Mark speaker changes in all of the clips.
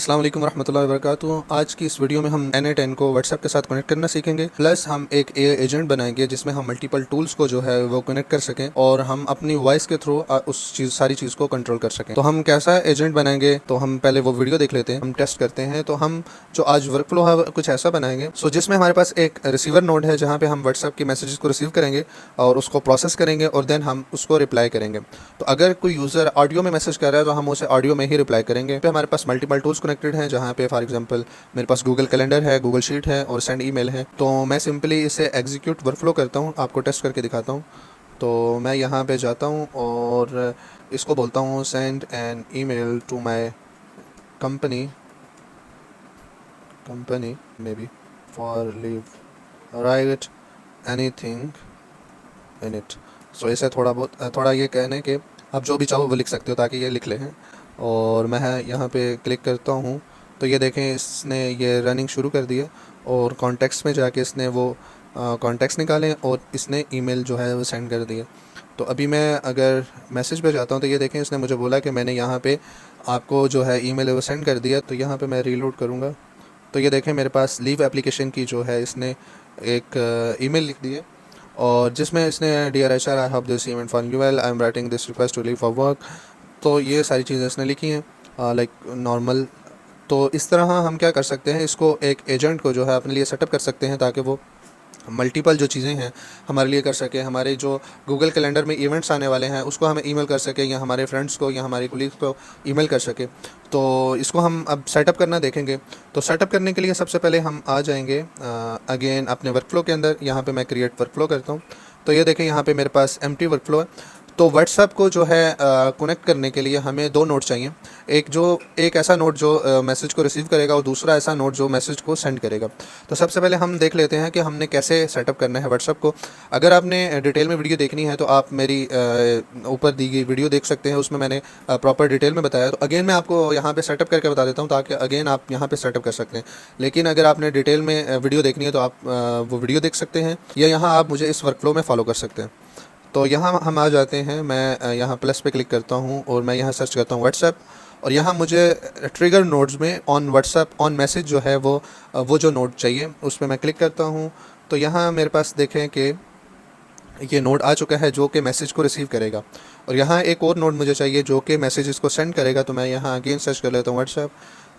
Speaker 1: अस्सलाम वालेकुम रहमतुल्लाहि व बरकातुहू। आज की इस वीडियो में हम N8N को व्हाट्सएप के साथ कनेक्ट करना सीखेंगे, प्लस हम एक AI एजेंट बनाएंगे जिसमें हम मल्टीपल टूल्स को जो है वो कनेक्ट कर सकें और हम अपनी वॉइस के थ्रू उस सारी चीज़ को कंट्रोल कर सकें। तो हम कैसा एजेंट बनाएंगे, तो हम पहले वो वीडियो देख लेते हैं, हम टेस्ट करते हैं। तो हम जो आज वर्क फ्लो है कुछ ऐसा बनाएंगे जिसमें हमारे पास एक रिसीवर नोड है जहाँ पे हम व्हाट्सएप के मैसेजेस को रिसीव करेंगे और उसको प्रोसेस करेंगे और देन हम उसको रिप्लाई करेंगे। तो अगर कोई यूज़र ऑडियो में मैसेज कर रहा है तो हम उसे ऑडियो में ही रिप्लाई करेंगे। हमारे पास मल्टीपल टूल्स कनेक्टेड हैं जहाँ पे फॉर एग्जांपल मेरे पास गूगल कैलेंडर है, गूगल शीट है और सेंड ईमेल है। तो मैं सिंपली इसे एग्जीक्यूट वर्कफ्लो करता हूँ, आपको टेस्ट करके दिखाता हूँ। तो मैं यहाँ पे जाता हूँ और इसको बोलता हूँ send an email to my company maybe for leave write anything in it. So इसे थोड़ा ये कहने के आप जो भी चाहो वो लिख सकते हो ताकि ये लिख लें। और मैं यहाँ पे क्लिक करता हूँ तो ये देखें इसने ये रनिंग शुरू कर दी है और कॉन्टेक्स्ट में जाके इसने वो कॉन्टेक्स्ट निकाले और इसने ईमेल जो है वो सेंड कर दिया। तो अभी मैं अगर मैसेज पे जाता हूँ तो ये देखें इसने मुझे बोला कि मैंने यहाँ पे आपको जो है ईमेल वो सेंड कर दिया। तो यहाँ पे मैं रीलोड करूँगा तो ये देखें मेरे पास लीव एप्लीकेशन की जो है इसने एक ईमेल लिख दी है और जिसमें इसने dear HR I hope this event for you well, I am writing this request to leave for work. तो ये सारी चीज़ें इसने लिखी हैं लाइक नॉर्मल। तो इस तरह हम क्या कर सकते हैं, इसको एक एजेंट को जो है अपने लिए सेटअप कर सकते हैं ताकि वो मल्टीपल जो चीज़ें हैं हमारे लिए कर सके। हमारे जो गूगल कैलेंडर में इवेंट्स आने वाले हैं उसको हमें ईमेल कर सके या हमारे फ्रेंड्स को या हमारे कोलीग्स को ईमेल कर सके। तो इसको हम अब सेटअप करना देखेंगे। तो सेटअप करने के लिए सबसे पहले हम आ जाएंगे अगेन अपने वर्कफ्लो के अंदर। यहाँ पे मैं क्रिएट वर्कफ्लो करता हूँ तो ये देखें यहाँ पे मेरे पास एम्प्टी वर्कफ्लो है। तो व्हाट्सएप को जो है कनेक्ट करने के लिए हमें दो नोड चाहिए, एक ऐसा नोड जो मैसेज को रिसीव करेगा और दूसरा ऐसा नोड जो मैसेज को सेंड करेगा। तो सबसे पहले हम देख लेते हैं कि हमने कैसे सेटअप करना है व्हाट्सएप को। अगर आपने डिटेल में वीडियो देखनी है तो आप मेरी ऊपर दी गई वीडियो देख सकते हैं, उसमें मैंने प्रॉपर डिटेल में बताया। तो अगेन मैं आपको यहाँ पे सेटअप करके बता देता हूँ ताकि अगेन आप यहाँ पे सेटअप कर सकते हैं। लेकिन अगर आपने डिटेल में वीडियो देखनी है तो आप वो वीडियो देख सकते हैं या यहाँ आप मुझे इस वर्कफ्लो में फॉलो कर सकते हैं। तो यहाँ हम आ जाते हैं, मैं यहाँ प्लस पे क्लिक करता हूँ और मैं यहाँ सर्च करता हूँ व्हाट्सएप और यहाँ मुझे ट्रिगर नोड्स में ऑन व्हाट्सएप ऑन मैसेज जो है वो जो नोड चाहिए उस पर मैं क्लिक करता हूँ। तो यहाँ मेरे पास देखें कि ये नोड आ चुका है जो कि मैसेज को रिसीव करेगा और यहाँ एक और नोड मुझे चाहिए जो कि मैसेजेस को सेंड करेगा। तो मैं यहाँ अगेन सर्च कर लेता हूँ व्हाट्सएप।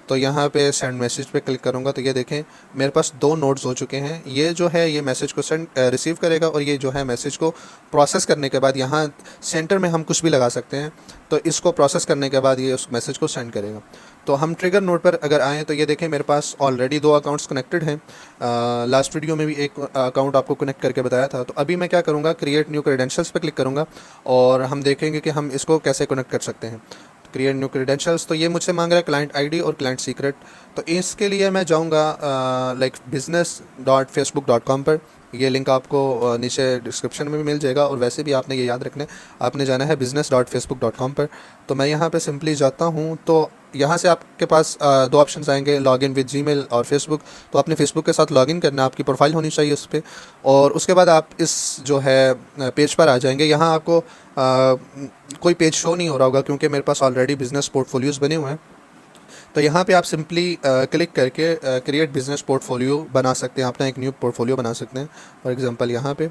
Speaker 1: तो यहाँ पे सेंड मैसेज पे क्लिक करूँगा तो ये देखें मेरे पास दो नोड्स हो चुके हैं। ये जो है ये मैसेज को रिसीव करेगा और ये जो है मैसेज को प्रोसेस करने के बाद यहाँ सेंटर में हम कुछ भी लगा सकते हैं। तो इसको प्रोसेस करने के बाद ये उस मैसेज को सेंड करेगा। तो हम ट्रिगर नोड पर अगर आएँ तो ये देखें मेरे पास ऑलरेडी दो अकाउंट्स कनेक्टेड हैं। लास्ट वीडियो में भी एक अकाउंट आपको कनेक्ट करके बताया था। तो अभी मैं क्या करूँगा, क्रिएट न्यू क्रेडेंशियल्स पर क्लिक करूँगा और हम देखेंगे कि हम इसको कैसे कनेक्ट कर सकते हैं। क्रिएट न्यू क्रेडेंशियल्स, तो ये मुझसे मांग रहा है क्लाइंट आईडी और क्लाइंट सीक्रेट। तो इसके लिए मैं जाऊंगा लाइक business.facebook.com पर। ये लिंक आपको नीचे डिस्क्रिप्शन में भी मिल जाएगा और वैसे भी आपने ये याद रखना है, आपने जाना है business.facebook.com पर। तो मैं यहाँ पे सिंपली जाता हूँ तो यहाँ से आपके पास दो ऑप्शंस आएंगे, लॉगिन विद जीमेल और फेसबुक। तो आपने फेसबुक के साथ लॉगिन करना है, आपकी प्रोफाइल होनी चाहिए उस पर और उसके बाद आप इस जो है पेज पर आ जाएंगे। यहाँ आपको कोई पेज शो नहीं हो रहा होगा क्योंकि मेरे पास ऑलरेडी बिज़नेस पोर्टफोलियोज़ बने हुए हैं। तो यहाँ पे आप सिंपली क्लिक करके क्रिएट बिज़नेस पोर्टफोलियो बना सकते हैं, अपना एक न्यू पोर्टफोलियो बना सकते हैं। फॉर एग्जांपल यहाँ पे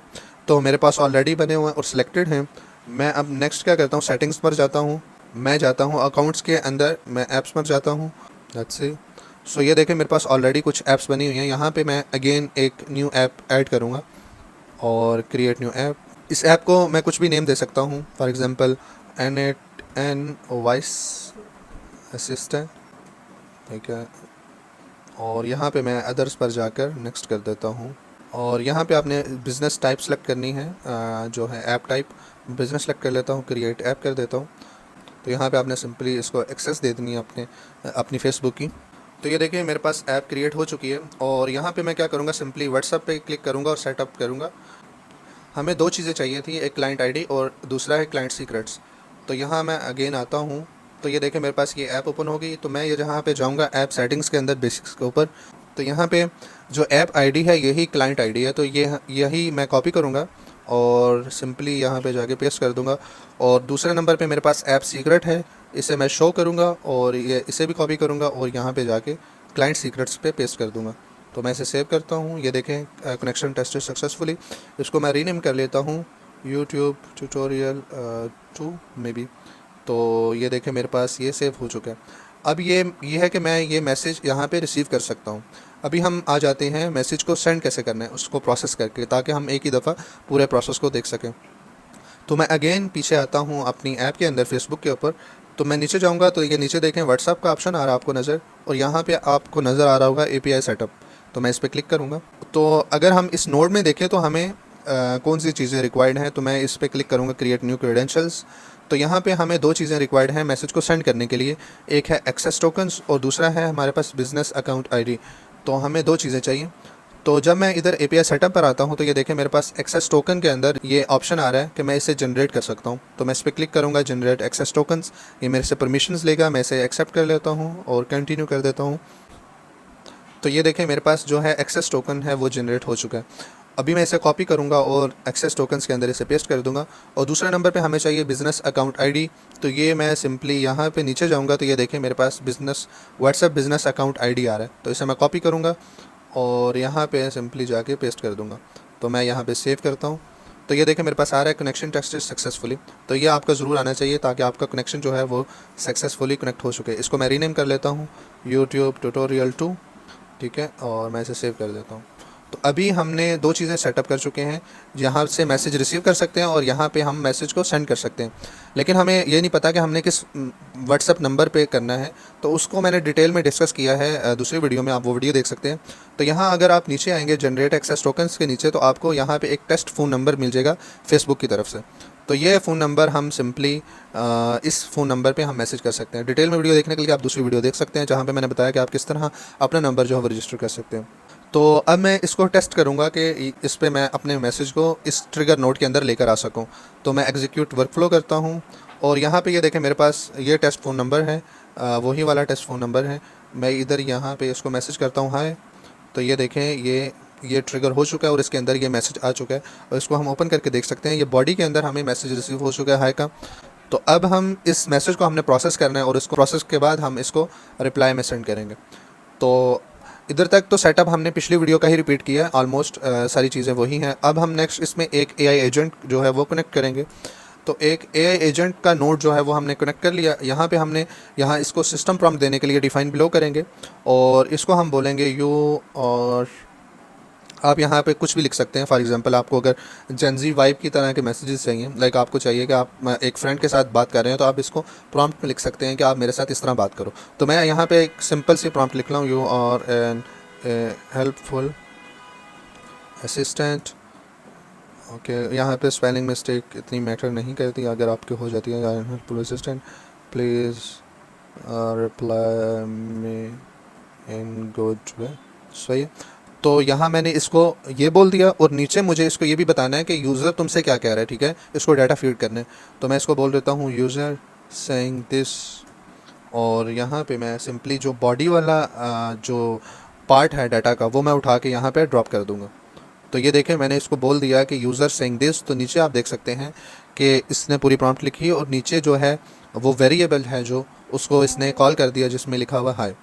Speaker 1: तो मेरे पास ऑलरेडी बने हुए हैं और सिलेक्टेड हैं। मैं अब नेक्स्ट क्या करता हूँ, सेटिंग्स पर जाता हूँ, मैं जाता हूँ अकाउंट्स के अंदर, मैं ऐप्स पर जाता हूँ। That's it. सो ये देखें मेरे पास ऑलरेडी कुछ ऐप्स बनी हुई हैं। यहाँ पर मैं अगेन एक न्यू ऐप ऐड करूँगा और क्रिएट न्यू ऐप। इस ऐप को मैं कुछ भी नेम दे सकता हूँ, for example N8N voice assistant, ठीक है। और यहाँ पे मैं अदर्स पर जाकर नेक्स्ट कर देता हूँ और यहाँ पे आपने बिज़नेस टाइप सेलेक्ट करनी है, जो है ऐप टाइप। बिज़नेस सेलेक्ट कर लेता हूँ, क्रिएट ऐप कर देता हूँ। तो यहाँ पे आपने सिंपली इसको एक्सेस दे देनी है अपनी फेसबुक की। तो ये देखिए मेरे पास ऐप क्रिएट हो चुकी है और यहाँ पे मैं क्या करूँगा, सिंपली व्हाट्सएप पे क्लिक करूँगा और सेटअप करूँगा। हमें दो चीज़ें चाहिए थी, एक क्लाइंट आईडी और दूसरा है क्लाइंट सीक्रेट्स। तो यहाँ मैं अगेन आता हूँ तो ये देखें मेरे पास ये ऐप ओपन होगी। तो मैं ये जहाँ पे जाऊँगा ऐप सेटिंग्स के अंदर बेसिक्स के ऊपर, तो यहाँ पे जो ऐप आईडी है यही क्लाइंट आईडी है। तो यही मैं कॉपी करूँगा और सिंपली यहाँ पे जाके पेस्ट कर दूँगा। और दूसरे नंबर पे मेरे पास ऐप सीक्रेट है, इसे मैं शो करूँगा और ये इसे भी कॉपी करूँगा और यहाँ पे जाके क्लाइंट सीक्रेट्स पे पेस्ट कर दूँगा। तो मैं इसे सेव करता हूँ। ये देखें कनेक्शन टेस्टेड सक्सेसफुली। इसको मैं रीनेम कर लेता हूँ यूट्यूब ट्यूटोरियल 2 मे बी। तो ये देखें मेरे पास ये सेव हो चुका है। अब ये है कि मैं ये मैसेज यहाँ पे रिसीव कर सकता हूँ। अभी हम आ जाते हैं मैसेज को सेंड कैसे करना है उसको प्रोसेस करके, ताकि हम एक ही दफ़ा पूरे प्रोसेस को देख सकें। तो मैं अगेन पीछे आता हूँ अपनी ऐप के अंदर फेसबुक के ऊपर। तो मैं नीचे जाऊँगा तो ये नीचे देखें व्हाट्सअप का ऑप्शन आ रहा है आपको नज़र, और यहाँ पे आपको नज़र आ रहा होगा API सेटअप। तो मैं इस पर क्लिक करूँगा। तो अगर हम इस नोड में देखें तो हमें कौन सी चीज़ें रिक्वायर्ड हैं, तो मैं इस पर क्लिक करूँगा क्रिएट न्यू क्रेडेंशियल्स। तो यहाँ पे हमें दो चीज़ें रिक्वायर्ड हैं मैसेज को सेंड करने के लिए, एक है एक्सेस टोकन्स और दूसरा है हमारे पास बिजनेस अकाउंट ID। तो हमें दो चीज़ें चाहिए। तो जब मैं इधर API सेटअप पर आता हूँ तो ये देखें मेरे पास एक्सेस टोकन के अंदर ये ऑप्शन आ रहा है कि मैं इसे जनरेट कर सकता हूँ। तो मैं इस पर क्लिक करूँगा जनरेट एक्सेस टोकन्स। ये मेरे से परमिशंस लेगा, मैं इसे एक्सेप्ट कर लेता हूँ और कंटिन्यू कर देता हूँ। तो ये देखें मेरे पास जो है एक्सेस टोकन है वो जनरेट हो चुका है। अभी मैं इसे कॉपी करूँगा और एक्सेस टोकन्स के अंदर इसे पेस्ट कर दूँगा। और दूसरे नंबर पे हमें चाहिए बिज़नेस अकाउंट ID। तो ये मैं सिंपली यहाँ पे नीचे जाऊँगा तो ये देखें मेरे पास व्हाट्सएप बिज़नेस अकाउंट ID आ रहा है। तो इसे मैं कॉपी करूँगा और यहाँ पे सिंपली जाके पेस्ट कर दूँगा। तो मैं यहाँ पे सेव करता हूँ। तो ये देखें मेरे पास आ रहा है कनेक्शन टेस्टेड सक्सेसफुली। तो ये आपका ज़रूर आना चाहिए ताकि आपका कनेक्शन जो है वो सक्सेसफुली कनेक्ट हो चुके। इसको मैं रीनेम कर लेता हूँ यूट्यूब ट्यूटोरियल 2, ठीक है, और मैं इसे सेव कर देता हूँ। तो अभी हमने दो चीज़ें सेटअप कर चुके हैं, यहाँ से मैसेज रिसीव कर सकते हैं और यहाँ पे हम मैसेज को सेंड कर सकते हैं। लेकिन हमें ये नहीं पता कि हमने किस व्हाट्सएप नंबर पे करना है, तो उसको मैंने डिटेल में डिस्कस किया है दूसरी वीडियो में, आप वो वीडियो देख सकते हैं। तो यहाँ अगर आप नीचे आएंगे जनरेट एक्सेस टोकन्स के नीचे, तो आपको यहाँ पे एक टेस्ट फ़ोन नंबर मिल जाएगा फेसबुक की तरफ से। तो ये फ़ोन नंबर हम सिंपली इस फ़ोन नंबर पे हम मैसेज कर सकते हैं। डिटेल में वीडियो देखने के लिए आप दूसरी वीडियो देख सकते हैं जहाँ पे मैंने बताया कि आप किस तरह अपना नंबर जो है वो रजिस्टर कर सकते हैं। तो अब मैं इसको टेस्ट करूँगा कि इस पे मैं अपने मैसेज को इस ट्रिगर नोड के अंदर लेकर आ सकूँ। तो मैं एग्जीक्यूट वर्कफ्लो करता हूँ और यहाँ पे ये देखें मेरे पास ये टेस्ट फ़ोन नंबर है, वही वाला टेस्ट फ़ोन नंबर है। मैं इधर यहाँ पे इसको मैसेज करता हूँ हाय। तो ये देखें ये ट्रिगर हो चुका है और इसके अंदर ये मैसेज आ चुका है और इसको हम ओपन करके देख सकते हैं। ये बॉडी के अंदर हमें मैसेज रिसीव हो चुका है हाय का। तो अब हम इस मैसेज को हमने प्रोसेस करना है और इसको प्रोसेस के बाद हम इसको रिप्लाई में सेंड करेंगे। तो इधर तक तो सेटअप हमने पिछली वीडियो का ही रिपीट किया है, ऑलमोस्ट सारी चीज़ें वही हैं। अब हम नेक्स्ट इसमें एक AI एजेंट जो है वो कनेक्ट करेंगे। तो एक AI एजेंट का नोड जो है वो हमने कनेक्ट कर लिया। यहाँ पे हमने इसको सिस्टम प्रॉम्प्ट देने के लिए डिफाइन बिलो करेंगे और इसको हम बोलेंगे यू, और आप यहाँ पे कुछ भी लिख सकते हैं। फॉर एग्जांपल आपको अगर जेनजी वाइब की तरह के मैसेजेस चाहिए, लाइक आपको चाहिए कि आप एक फ्रेंड के साथ बात कर रहे हैं, तो आप इसको प्रॉम्प्ट में लिख सकते हैं कि आप मेरे साथ इस तरह बात करो। तो मैं यहाँ पे एक सिंपल सी प्रॉम्प्ट लिख रहा हूँ, you are an helpful assistant. Okay, यहाँ पे स्पेलिंग मिस्टेक इतनी मैटर नहीं करती, अगर आपके हो जाती है helpful assistant please reply me in good way. सही है। तो यहाँ मैंने इसको ये बोल दिया और नीचे मुझे इसको ये भी बताना है कि यूज़र तुमसे क्या कह रहा है, ठीक है, इसको डाटा फीड करना है। तो मैं इसको बोल देता हूँ यूज़र सेइंग दिस, और यहाँ पे मैं सिंपली जो बॉडी वाला जो पार्ट है डाटा का वो मैं उठा के यहाँ पे ड्रॉप कर दूँगा। तो ये देखें मैंने इसको बोल दिया कि यूज़र सेइंग दिस। तो नीचे आप देख सकते हैं कि इसने पूरी प्रॉम्प्ट लिखी और नीचे जो है वो वेरिएबल है जो उसको इसने कॉल कर दिया जिसमें लिखा हुआ हाय।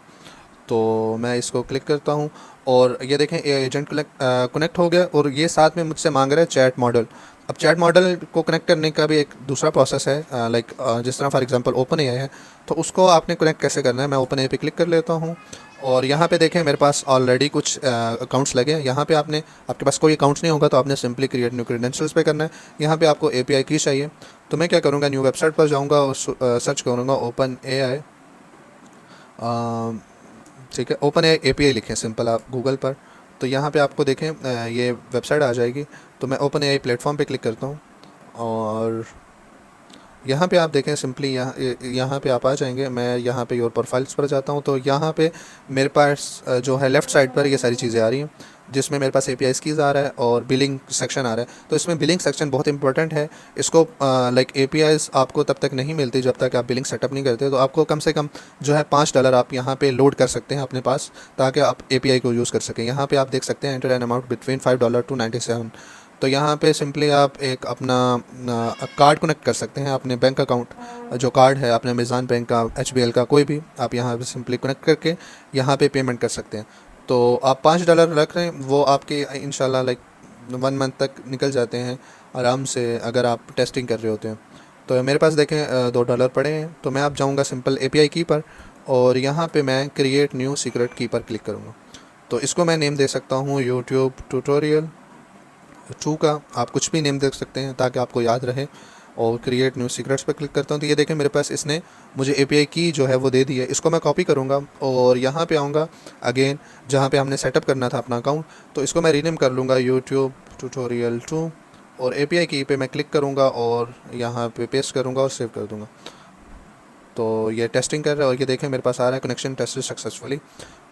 Speaker 1: तो मैं इसको क्लिक करता हूँ और ये देखें एजेंट कनेक्ट हो गया और ये साथ में मुझसे मांग रहा है चैट मॉडल। अब चैट मॉडल को कनेक्ट करने का भी एक दूसरा प्रोसेस है, लाइक जिस तरह फॉर एग्जांपल ओपन AI है, तो उसको आपने कनेक्ट कैसे करना है। मैं ओपन AI पे क्लिक कर लेता हूँ और यहाँ पे देखें मेरे पास ऑलरेडी कुछ अकाउंट्स लगे हैं। यहाँ पे आपके पास कोई अकाउंट्स नहीं होगा तो आपने सिंपली क्रिएट न्यू क्रेडेंशियल्स पे करना है। यहाँ पे आपको API की चाहिए, तो मैं क्या करूँगा, न्यू वेबसाइट पर जाऊँगा और सर्च करूँगा ओपन AI, ठीक है, ओपन API लिखें सिंपल आप गूगल पर। तो यहाँ पे आपको देखें ये वेबसाइट आ जाएगी। तो मैं ओपन AI प्लेटफॉर्म पे क्लिक करता हूँ और यहाँ पे आप देखें सिंपली यहाँ पे आप आ जाएंगे। मैं यहाँ पे योर प्रोफाइल्स पर जाता हूँ तो यहाँ पे मेरे पास जो है लेफ़्ट साइड पर ये सारी चीज़ें आ रही हैं, जिसमें मेरे पास API कीज़ आ रहा है और बिलिंग सेक्शन आ रहा है। तो इसमें बिलिंग सेक्शन बहुत इंपॉर्टेंट है। इसको लाइक APIs आपको तब तक नहीं मिलती जब तक आप बिलिंग सेटअप नहीं करते। तो आपको कम से कम जो है $5 आप यहाँ पे लोड कर सकते हैं अपने पास, ताकि आप API को यूज़ कर सकें। यहाँ पे आप देख सकते हैं enter an amount between $5 to $97 तो यहाँ पे सिंपली आप एक अपना कार्ड कनेक्ट कर सकते हैं, अपने बैंक अकाउंट जो कार्ड है अपने अमेज़न बैंक का, HBL का, कोई भी आप यहाँ पे सिंपली कनेक्ट करके यहाँ पे पेमेंट कर सकते हैं। तो आप $5 रख रहे हैं, वो आपके इंशाल्लाह लाइक 1 मंथ तक निकल जाते हैं आराम से, अगर आप टेस्टिंग कर रहे होते हैं। तो मेरे पास देखें $2 पड़े हैं, तो मैं अब जाऊँगा सिंपल API की पर, और यहाँ पे मैं क्रिएट न्यू सीक्रेट की पर क्लिक करूँगा। तो इसको मैं नेम दे सकता हूँ यूट्यूब ट्यूटोरियल 2 का, आप कुछ भी नेम दे सकते हैं ताकि आपको याद रहे। और क्रिएट न्यू सीक्रेट्स पर क्लिक करता हूँ, तो ये देखें मेरे पास इसने मुझे API की जो है वो दे दी है। इसको मैं कॉपी करूँगा और यहाँ पे आऊँगा अगेन जहाँ पे हमने सेटअप करना था अपना अकाउंट, तो इसको मैं रीनेम कर लूँगा यूट्यूब ट्यूटोरियल 2, और API की पे मैं क्लिक करूँगा और यहाँ पे पेस्ट करूँगा और सेव कर दूँगा। तो ये टेस्टिंग कर रहा है और ये देखें मेरे पास आ रहा है कनेक्शन टेस्टेड सक्सेसफुली।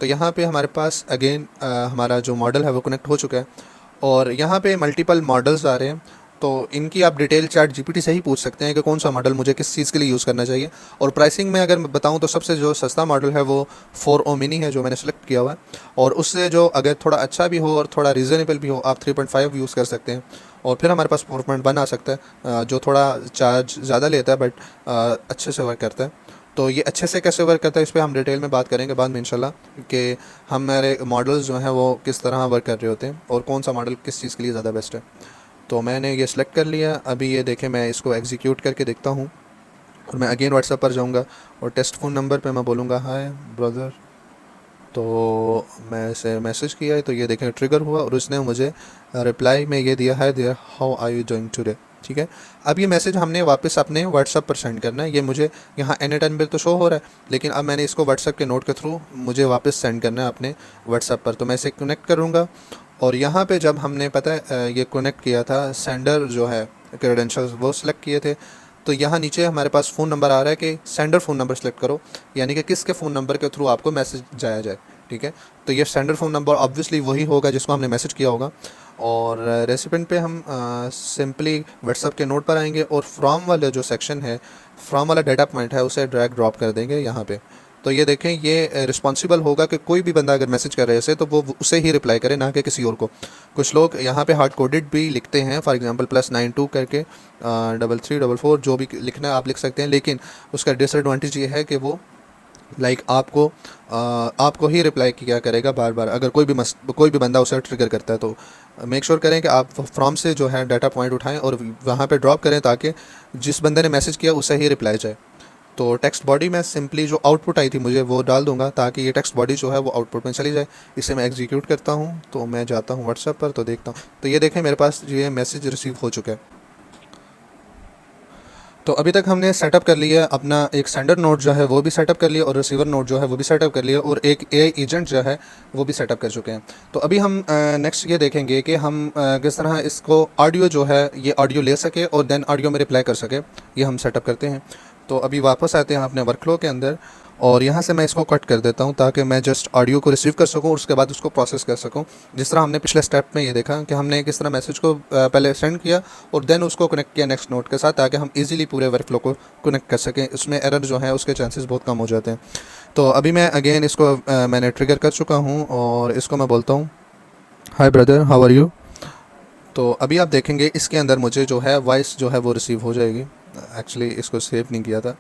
Speaker 1: तो यहाँ पे हमारे पास अगेन हमारा जो मॉडल है वो कनेक्ट हो चुका है, और यहाँ पे मल्टीपल मॉडल्स आ रहे हैं। तो इनकी आप डिटेल ChatGPT से ही पूछ सकते हैं कि कौन सा मॉडल मुझे किस चीज़ के लिए यूज़ करना चाहिए। और प्राइसिंग में अगर मैं बताऊँ तो सबसे जो सस्ता मॉडल है वो 4o मिनी है जो मैंने सेलेक्ट किया हुआ है, और उससे जो अगर थोड़ा अच्छा भी हो और थोड़ा रीज़नेबल भी हो आप 3.5 यूज़ कर सकते हैं। और फिर हमारे पास 4.1 आ सकता है जो थोड़ा चार्ज ज़्यादा लेता है बट अच्छे से वर्क करता है। तो ये अच्छे से कैसे वर्क करता है इस पर हम डिटेल में बात करेंगे बाद में इंशाल्लाह, कि हमारे मॉडल्स जो हैं वो किस तरह वर्क कर रहे होते हैं और कौन सा मॉडल किस चीज़ के लिए ज़्यादा बेस्ट है। तो मैंने ये सिलेक्ट कर लिया। अभी ये देखें मैं इसको एग्जीक्यूट करके देखता हूँ, और मैं अगेन व्हाट्सएप पर जाऊँगा और टेस्ट फ़ोन नंबर पे मैं बोलूँगा हाय ब्रदर। तो मैं इसे मैसेज किया है, तो ये देखें ट्रिगर हुआ और उसने मुझे रिप्लाई में ये दिया है there how are you doing today. ठीक है, अब ये मैसेज हमने वापस अपने व्हाट्सएप पर सेंड करना है। ये मुझे यहाँ एनी10 बिल तो शो हो रहा है, लेकिन अब मैंने इसको व्हाट्सएप के नोट के थ्रू मुझे वापस सेंड करना है अपने व्हाट्सएप पर। तो मैं इसे कनेक्ट करूँगा, और यहाँ पे जब हमने पता है ये कनेक्ट किया था, सेंडर जो है क्रेडेंशियल्स वो सिलेक्ट किए थे, तो यहाँ नीचे हमारे पास फ़ोन नंबर आ रहा है कि सेंडर फ़ोन नंबर सेलेक्ट करो, यानी कि किसके फ़ोन नंबर के थ्रू आपको मैसेज जाया जाए। ठीक है, तो ये सेंडर फ़ोन नंबर ऑब्वियसली वही होगा जिसको हमने मैसेज किया होगा। और रेसिपेंट पे हम सिंपली व्हाट्सएप के नोट पर आएंगे और फ्रॉम वाला जो सेक्शन है, फ्रॉम वाला डाटा पॉइंट है उसे ड्रैग ड्रॉप कर देंगे यहाँ पे। तो ये देखें ये रिस्पॉन्सिबल होगा कि कोई भी बंदा अगर मैसेज कर रहे हैं तो वो उसे ही रिप्लाई करे, ना कि किसी और को। कुछ लोग यहाँ पे हार्ड कोडेड भी लिखते हैं, फॉर एग्जांपल +92 करके 3344 जो भी लिखना है आप लिख सकते हैं, लेकिन उसका डिसएडवांटेज ये है कि वो आपको ही रिप्लाई किया करेगा बार बार अगर कोई भी बंदा उसे ट्रिगर करता है। तो मेक श्योर करें कि आप फ्रॉम से जो है डाटा पॉइंट उठाएं और वहाँ पे ड्रॉप करें ताकि जिस बंदे ने मैसेज किया उसे ही रिप्लाई जाए। तो टेक्स्ट बॉडी में सिंपली जो आउटपुट आई थी मुझे वो डाल दूंगा ताकि ये टेक्स्ट बॉडी जो है वो आउटपुट में चली जाए। इसे मैं एग्जीक्यूट करता हूँ, तो मैं जाता हूँ व्हाट्सएप पर, तो देखता हूँ, तो ये देखें मेरे पास ये मैसेज रिसीव हो चुका है। तो अभी तक हमने सेटअप कर लिया अपना एक सेंडर नोड जो है वो भी सेटअप कर लिया, और रिसीवर नोड जो है वो भी सेटअप कर लिया, और एक AI एजेंट जो है वो भी सेटअप कर चुके हैं। तो अभी हम नेक्स्ट ये देखेंगे कि हम किस तरह इसको ऑडियो जो है ये ऑडियो ले सके और देन ऑडियो में रिप्लाई कर सके, ये हम सेटअप करते हैं। तो अभी वापस आते हैं अपने वर्कफ्लो के अंदर, और यहाँ से मैं इसको कट कर देता हूँ ताकि मैं जस्ट ऑडियो को रिसीव कर सकूँ और उसके बाद उसको प्रोसेस कर सकूँ। जिस तरह हमने पिछले स्टेप में ये देखा कि हमने किस तरह मैसेज को पहले सेंड किया और देन उसको कनेक्ट किया नेक्स्ट नोट के साथ, ताकि हम इजीली पूरे वर्कफ्लो को कनेक्ट कर सकें। उसमें एरर जो है उसके चांसेस बहुत कम हो जाते हैं। तो अभी मैं अगेन इसको मैंने ट्रिगर कर चुका हूँ और इसको मैं बोलता हूँ hi brother how are you. तो अभी आप देखेंगे इसके अंदर मुझे जो है वॉइस जो है वो रिसीव हो जाएगी। एक्चुअली इसको सेव नहीं किया था।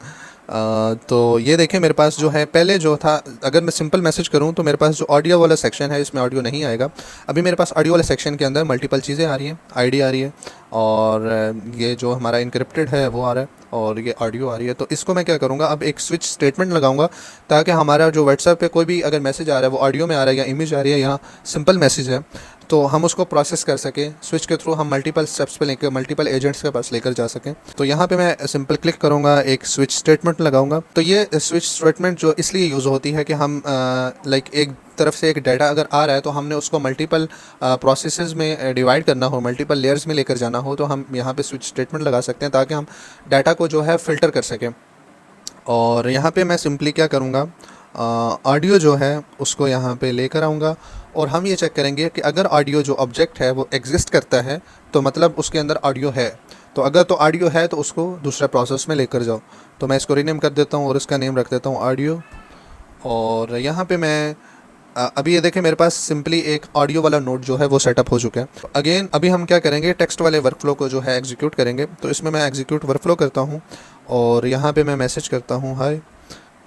Speaker 1: तो ये देखें मेरे पास जो है पहले जो था, अगर मैं सिंपल मैसेज करूं तो मेरे पास जो ऑडियो वाला सेक्शन है इसमें ऑडियो नहीं आएगा। अभी मेरे पास ऑडियो वाले सेक्शन के अंदर मल्टीपल चीज़ें आ रही हैं, आईडी आ रही है, और ये जो हमारा इनक्रिप्टेड है वो आ रहा है, और ये ऑडियो आ रही है। तो इसको मैं क्या करूँगा, अब एक स्विच स्टेटमेंट लगाऊंगा ताकि हमारा जो व्हाट्सएप पे कोई भी अगर मैसेज आ रहा है वो ऑडियो में आ रहा है या इमेज आ रही है या सिंपल मैसेज है, तो हम उसको प्रोसेस कर सकें। स्विच के थ्रू हम मल्टीपल स्टेप्स पे लेकर मल्टीपल एजेंट्स के पास लेकर जा सकें। तो यहाँ पे मैं सिंपल क्लिक करूँगा, एक स्विच स्टेटमेंट लगाऊंगा। तो ये स्विच स्टेटमेंट जो इसलिए यूज़ होती है कि हम लाइक एक तरफ से एक डाटा अगर आ रहा है तो हमने उसको मल्टीपल प्रोसेसेस में डिवाइड करना हो, मल्टीपल लेयर्स में लेकर जाना हो, तो हम यहाँ पे स्विच स्टेटमेंट लगा सकते हैं ताकि हम डाटा को जो है फ़िल्टर कर सकें। और यहाँ पे मैं सिंपली क्या करूँगा, ऑडियो जो है उसको यहाँ पे लेकर आऊँगा, और हम ये चेक करेंगे कि अगर ऑडियो जो ऑब्जेक्ट है वो एग्जिस्ट करता है तो मतलब उसके अंदर ऑडियो है। तो अगर तो ऑडियो है तो उसको दूसरे प्रोसेस में लेकर जाओ। तो मैं इसको रीनेम कर देता हूँ और इसका नेम रख देता हूँ ऑडियो, और यहाँ पे मैं अभी ये देखें मेरे पास सिंपली एक ऑडियो वाला नोट जो है वो सेटअप हो चुका है। अगेन अभी हम क्या करेंगे, टेक्स्ट वाले वर्कफ्लो को जो है एग्जीक्यूट करेंगे। तो इसमें मैं एग्जीक्यूट वर्कफ्लो करता हूँ और यहाँ पे मैं मैसेज करता हूँ हाय।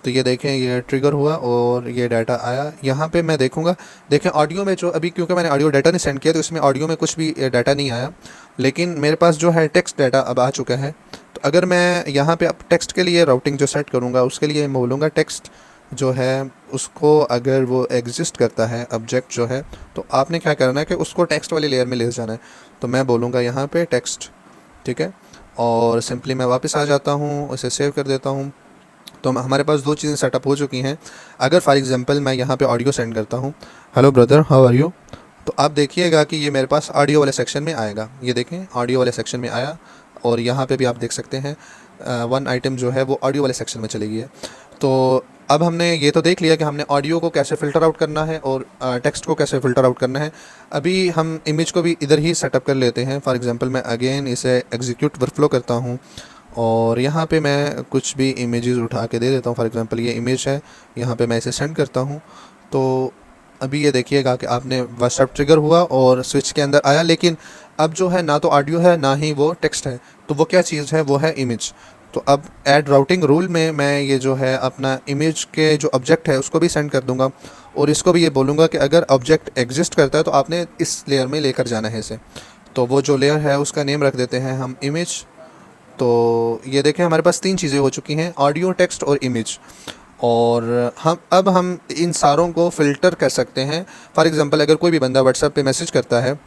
Speaker 1: तो ये देखें ये ट्रिगर हुआ और ये डाटा आया। यहाँ पे मैं देखूँगा, देखें ऑडियो में जो अभी, क्योंकि मैंने ऑडियो डाटा नहीं सेंड किया तो इसमें ऑडियो में कुछ भी डाटा नहीं आया, लेकिन मेरे पास जो है टेक्स्ट डाटा अब आ चुका है। तो अगर मैं यहाँ पे अब टेक्स्ट के लिए राउटिंग जो सेट करूँगा उसके लिए मैं बोलूँगा टेक्स्ट जो है उसको, अगर वो एग्जिस्ट करता है ऑब्जेक्ट जो है, तो आपने क्या करना है कि उसको टेक्स्ट वाली लेयर में ले जाना है। तो मैं बोलूँगा यहाँ पे टेक्स्ट, ठीक है, और सिंपली मैं वापस आ जाता हूँ, उसे सेव कर देता हूँ। तो हमारे पास दो चीज़ें सेटअप हो चुकी हैं। अगर फॉर एग्जांपल मैं यहाँ पे ऑडियो सेंड करता हूँ, hello brother how are you, तो आप देखिएगा कि ये मेरे पास ऑडियो वाले सेक्शन में आएगा। ये देखें ऑडियो वाले सेक्शन में आया और यहाँ पे भी आप देख सकते हैं वन आइटम जो है वो ऑडियो वाले सेक्शन में चली गई है। तो अब हमने ये तो देख लिया कि हमने ऑडियो को कैसे फ़िल्टर आउट करना है और टेक्स्ट को कैसे फ़िल्टर आउट करना है। अभी हम इमेज को भी इधर ही सेटअप कर लेते हैं। फॉर एग्जांपल मैं अगेन इसे एग्जीक्यूट वर्कफ्लो करता हूँ और यहाँ पे मैं कुछ भी इमेजेस उठा के दे देता हूँ। फॉर एग्जांपल ये इमेज है, यहाँ पे मैं इसे सेंड करता हूँ। तो अभी ये देखिएगा कि आपने व्हाट्सएप ट्रिगर हुआ और स्विच के अंदर आया, लेकिन अब जो है ना तो ऑडियो है ना ही वो टेक्स्ट है, तो वो क्या चीज़ है, वो है इमेज। तो अब ऐड राउटिंग रूल में मैं ये जो है अपना इमेज के जो ऑब्जेक्ट है उसको भी सेंड कर दूंगा और इसको भी ये बोलूँगा कि अगर ऑब्जेक्ट एग्जिस्ट करता है तो आपने इस लेयर में लेकर जाना है इसे। तो वो जो लेयर है उसका नेम रख देते हैं हम इमेज। तो ये देखें हमारे पास तीन चीज़ें हो चुकी हैं, ऑडियो, टेक्स्ट और इमेज। और हम इन सारों को फ़िल्टर कर सकते हैं। फॉर एग्ज़ाम्पल अगर कोई भी बंदा व्हाट्सएप पे मैसेज करता है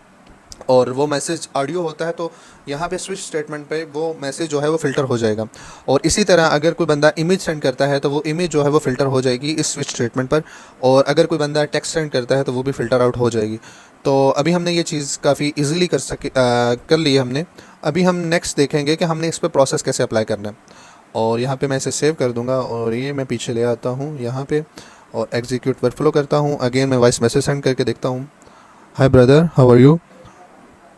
Speaker 1: और वो मैसेज ऑडियो होता है तो यहाँ पे स्विच स्टेटमेंट पे वो मैसेज जो है वो फ़िल्टर हो जाएगा। और इसी तरह अगर कोई बंदा इमेज सेंड करता है तो वो इमेज जो है वो फ़िल्टर हो जाएगी इस स्विच स्टेटमेंट पर। और अगर कोई बंदा टेक्स्ट सेंड करता है तो वो भी फ़िल्टर आउट हो जाएगी। तो अभी हमने ये चीज़ काफ़ी ईजिली कर ली है हमने। अभी हम नेक्स्ट देखेंगे कि हमने इस पर प्रोसेस कैसे अप्लाई करना है। और यहाँ पे मैं इसे सेव कर दूँगा और ये मैं पीछे ले आता हूँ यहाँ पे और एग्जीक्यूट वर्कफ्लो करता हूँ। अगेन मैं वॉइस मैसेज सेंड करके देखता हूँ, hi brother how are you.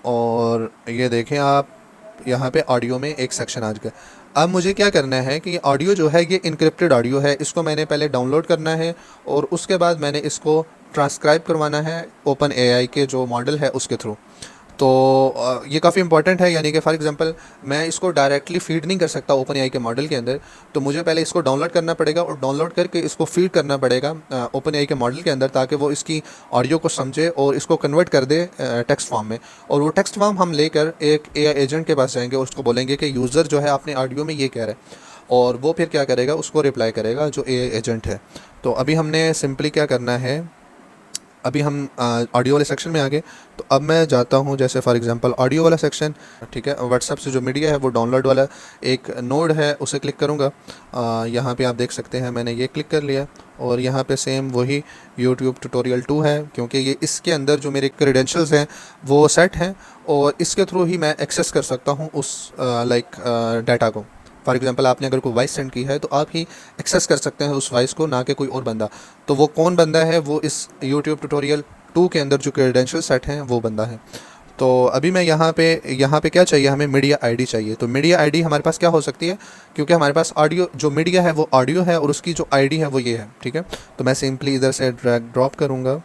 Speaker 1: और ये देखें आप यहाँ पे ऑडियो में एक सेक्शन आ गया। अब मुझे क्या करना है कि ऑडियो जो है ये इनक्रिप्टेड ऑडियो है, इसको मैंने पहले डाउनलोड करना है और उसके बाद मैंने इसको ट्रांसक्राइब करवाना है ओपन एआई के जो मॉडल है उसके थ्रू। तो ये काफ़ी इंपॉर्टेंट है, यानी कि फॉर एग्जांपल मैं इसको डायरेक्टली फीड नहीं कर सकता ओपन एआई के मॉडल के अंदर। तो मुझे पहले इसको डाउनलोड करना पड़ेगा और डाउनलोड करके इसको फीड करना पड़ेगा ओपन एआई के मॉडल के अंदर, ताकि वो इसकी ऑडियो को समझे और इसको कन्वर्ट कर दे टेक्स्ट फॉर्म में। और वो टेक्स्ट फॉर्म हम लेकर एक एआई एजेंट के पास जाएंगे, उसको बोलेंगे कि यूज़र जो है अपने ऑडियो में ये कह रहा है, और वो फिर क्या करेगा, उसको रिप्लाई करेगा जो एआई एजेंट है। तो अभी हमने सिंपली क्या करना है, अभी हम ऑडियो वाले सेक्शन में आ गए। तो अब मैं जाता हूँ जैसे फॉर एग्जांपल ऑडियो वाला सेक्शन, ठीक है, व्हाट्सएप से जो मीडिया है वो डाउनलोड वाला एक नोड है उसे क्लिक करूँगा। यहाँ पे आप देख सकते हैं मैंने ये क्लिक कर लिया और यहाँ पे सेम वही यूट्यूब ट्यूटोरियल 2 है, क्योंकि ये इसके अंदर जो मेरे क्रेडेंशियल्स हैं वो सेट हैं और इसके थ्रू ही मैं एक्सेस कर सकता हूँ उस डाटा को। फॉर एग्जांपल आपने अगर कोई वॉइस सेंड की है तो आप ही एक्सेस कर सकते हैं उस वॉइस को, ना कि कोई और बंदा। तो वो कौन बंदा है, वो इस यूट्यूब ट्यूटोरियल 2 के अंदर जो क्रेडेंशियल सेट हैं वो बंदा है। तो अभी मैं यहाँ पे क्या चाहिए, हमें मीडिया आईडी चाहिए। तो मीडिया आईडी हमारे पास क्या हो सकती है, क्योंकि हमारे पास ऑडियो जो मीडिया है वो ऑडियो है और उसकी जो आईडी है वो ये है, ठीक है। तो मैं सिंपली इधर से ड्रैग ड्रॉप करूँगा,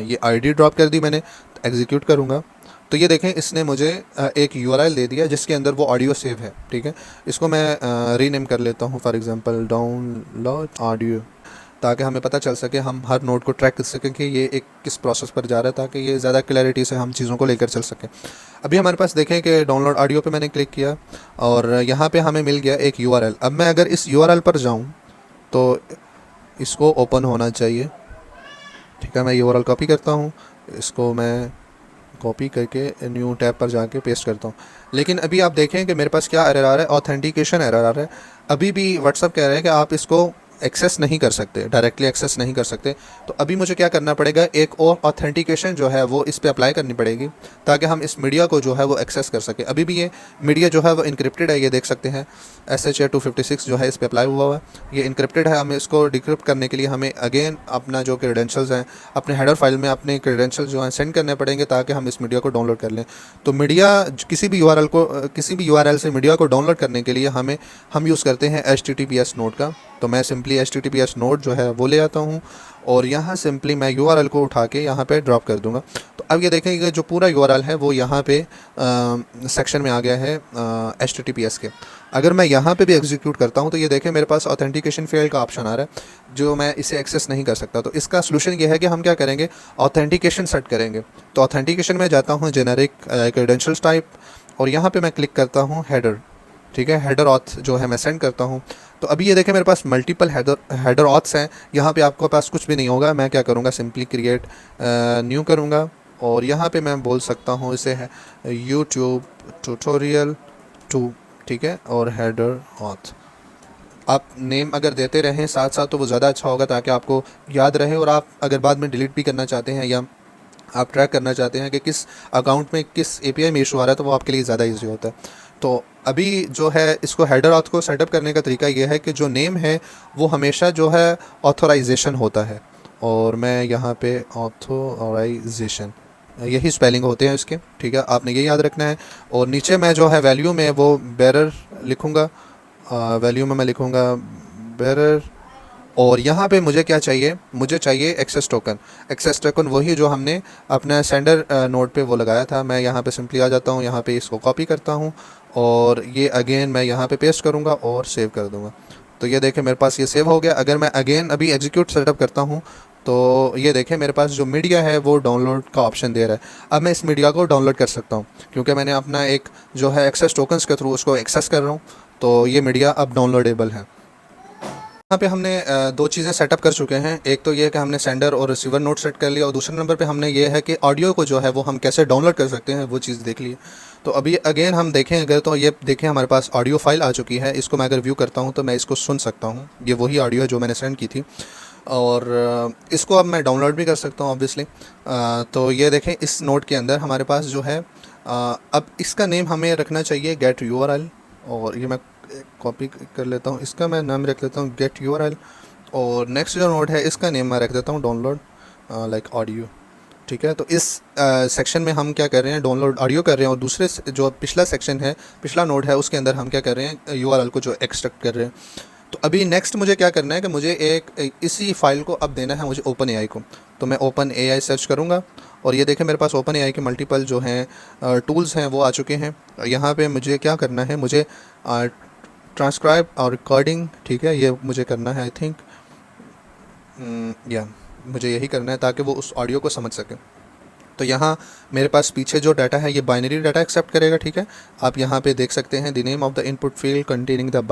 Speaker 1: ये आईडी ड्रॉप कर दी मैंने, एग्जीक्यूट करूँगा। तो ये देखें इसने मुझे एक यूआरएल दे दिया जिसके अंदर वो ऑडियो सेव है, ठीक है। इसको मैं रीनेम कर लेता हूँ, फॉर एग्जांपल डाउनलोड ऑडियो, ताकि हमें पता चल सके, हम हर नोट को ट्रैक कर सकें कि ये एक किस प्रोसेस पर जा रहा है, ताकि ये ज़्यादा क्लैरिटी से हम चीज़ों को लेकर चल सकें। अभी हमारे पास देखें कि डाउनलोड ऑडियो पे मैंने क्लिक किया और यहाँ पे हमें मिल गया एक यूआरएल। अब मैं अगर इस यूआरएल पर जाऊँ तो इसको ओपन होना चाहिए, ठीक है। मैं यूआरएल कॉपी करता हूँ, इसको मैं कॉपी करके न्यू टैब पर जाके पेस्ट करता हूँ। लेकिन अभी आप देखें कि मेरे पास क्या एरर आ रहा है, ऑथेंटिकेशन एरर आ रहा है। अभी भी व्हाट्सएप कह रहा है कि आप इसको एक्सेस नहीं कर सकते, डायरेक्टली एक्सेस नहीं कर सकते। तो अभी मुझे क्या करना पड़ेगा, एक और ऑथेंटिकेशन जो है वो इस पे अप्लाई करनी पड़ेगी, ताकि हम इस मीडिया को जो है वो एक्सेस कर सकें। अभी भी ये मीडिया जो है वो इनक्रिप्टेड है, ये देख सकते हैं SHA 256 जो है इस पे अप्लाई हुआ हुआ है, ये इनक्रिप्टेड है। हमें इसको डिक्रिप्ट करने के लिए हमें अगेन अपना जो क्रेडेंशियल्स हैं अपने हेडर फाइल में अपने क्रेडेंशियल्स जो हैं सेंड करने पड़ेंगे, ताकि हम इस मीडिया को डाउनलोड कर लें। तो मीडिया किसी भी URL से मीडिया को डाउनलोड करने के लिए हम यूज़ करते हैं HTTPS नोड का। तो मैं सिंपली सिंपली HTTPS नोड जो है वो ले आता हूँ और यहाँ सिंपली मैं URL को उठा के यहाँ पे ड्रॉप कर दूँगा। तो अब ये देखें कि जो पूरा URL है वो यहाँ पे सेक्शन में आ गया है HTTPS के। अगर मैं यहाँ पे भी एग्जीक्यूट करता हूँ तो ये देखें मेरे पास ऑथेंटिकेशन फेल्ड का ऑप्शन आ रहा है, जो मैं इसे एक्सेस नहीं कर सकता। तो इसका सोल्यूशन ये है कि हम क्या करेंगे, ऑथेंटिकेशन सेट करेंगे। तो ऑथेंटिकेशन में जाता हूँ जेनेरिक क्रेडेंशियल्स टाइप और यहाँ पे मैं क्लिक करता हूँ हेडर, ठीक है, हेडर ऑथ जो है मैं सेंड करता हूँ। तो अभी ये देखें मेरे पास मल्टीपल हेडर ऑथ्स हैं, यहाँ पे आपके पास कुछ भी नहीं होगा। मैं क्या करूँगा, सिंपली क्रिएट न्यू करूँगा और यहाँ पे मैं बोल सकता हूँ इसे है यूट्यूब ट्यूटोरियल 2, ठीक है, और हेडर ऑथ। आप नेम अगर देते रहें साथ साथ तो वो ज़्यादा अच्छा होगा, ताकि आपको याद रहे और आप अगर बाद में डिलीट भी करना चाहते हैं या आप ट्रैक करना चाहते हैं कि किस अकाउंट में किस API में इशू आ रहा है, तो वो आपके लिए ज़्यादा ईजी होता है। तो अभी जो है इसको हेडर ऑथ को सेटअप करने का तरीका ये है कि जो नेम है वो हमेशा जो है ऑथोराइजेशन होता है, और मैं यहाँ पे ऑथोराइजेशन, यही स्पेलिंग होते हैं इसके, ठीक है, आपने ये याद रखना है। और नीचे मैं जो है वैल्यू में वो बेरर लिखूँगा, वैल्यू में मैं लिखूँगा बेरर। और यहाँ पे मुझे क्या चाहिए, मुझे चाहिए एक्सेस टोकन। एक्सेस टोकन वही जो हमने अपना सेंडर नोड पे वो लगाया था। मैं यहाँ पे सिंपली आ जाता हूँ, यहाँ पे इसको कॉपी करता हूँ और ये अगेन मैं यहाँ पे पेस्ट करूँगा और सेव कर दूँगा। तो ये देखें मेरे पास ये सेव हो गया। अगर मैं अगेन अभी एग्जीक्यूट सेटअप करता हूँ तो ये देखें मेरे पास जो मीडिया है वो डाउनलोड का ऑप्शन दे रहा है। अब मैं इस मीडिया को डाउनलोड कर सकता हूँ क्योंकि मैंने अपना एक जो है एक्सेस टोकन्स के थ्रू उसको एक्सेस कर रहा हूँ, तो ये मीडिया अब डाउनलोडेबल है। यहाँ पे हमने दो चीज़ें सेटअप कर चुके हैं। एक तो ये कि हमने सेंडर और रिसीवर नोड सेट कर लिया, और दूसरे नंबर पे हमने ये है कि ऑडियो को जो है वो हम कैसे डाउनलोड कर सकते हैं, वो चीज़ देख ली। तो अभी अगेन हम देखें अगर, तो ये देखें हमारे पास ऑडियो फाइल आ चुकी है। इसको मैं अगर व्यू करता हूँ तो मैं इसको सुन सकता हूँ। ये वही ऑडियो है जो मैंने सेंड की थी, और इसको अब मैं डाउनलोड भी कर सकता हूँ ऑब्वियसली। तो ये देखें इस नोड के अंदर हमारे पास जो है अब इसका नेम हमें रखना चाहिए गेट URL, और ये मैं कॉपी कर लेता हूँ, इसका मैं नाम रख लेता हूँ गेट URL। और नेक्स्ट जो नोड है इसका नेम मैं रख देता हूँ डाउनलोड लाइक ऑडियो, ठीक है। तो इस सेक्शन में हम क्या कर रहे हैं, डाउनलोड ऑडियो कर रहे हैं, और दूसरे जो पिछला सेक्शन है, पिछला नोड है, उसके अंदर हम क्या कर रहे हैं, URL को जो एक्सट्रैक्ट कर रहे हैं। तो अभी नेक्स्ट मुझे क्या करना है कि मुझे एक इसी फाइल को अब देना है मुझे OpenAI को। तो मैं OpenAI सर्च करूँगा और ये देखें मेरे पास OpenAI के मल्टीपल जो हैं टूल्स हैं वो आ चुके हैं। यहाँ पे मुझे क्या करना है, मुझे ट्रांसक्राइब और रिकॉर्डिंग, ठीक है, ये मुझे करना है। आई थिंक या मुझे यही करना है ताकि वो उस ऑडियो को समझ सके। तो यहाँ मेरे पास पीछे जो डाटा है ये बाइनरी डाटा एक्सेप्ट करेगा, ठीक है। आप यहाँ पे देख सकते हैं the name of the input field containing the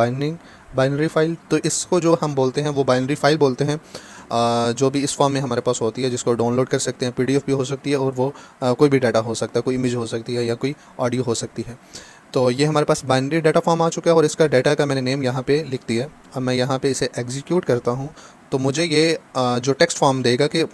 Speaker 1: binary file. तो इसको जो हम बोलते हैं वो बाइनरी फाइल बोलते हैं, जो भी इस फॉर्म में हमारे पास होती है, जिसको डाउनलोड कर सकते हैं। PDF भी हो सकती है और वो कोई भी डाटा हो सकता है, कोई इमेज हो सकती है या कोई ऑडियो हो सकती है। तो ये हमारे पास बाइनरी डाटा फॉर्म आ चुका है और इसका डाटा का मैंने नेम यहाँ पे लिख दिया। अब मैं यहाँ पे इसे एग्जीक्यूट करता हूँ तो मुझे ये जो टेक्स्ट फॉर्म देगा कि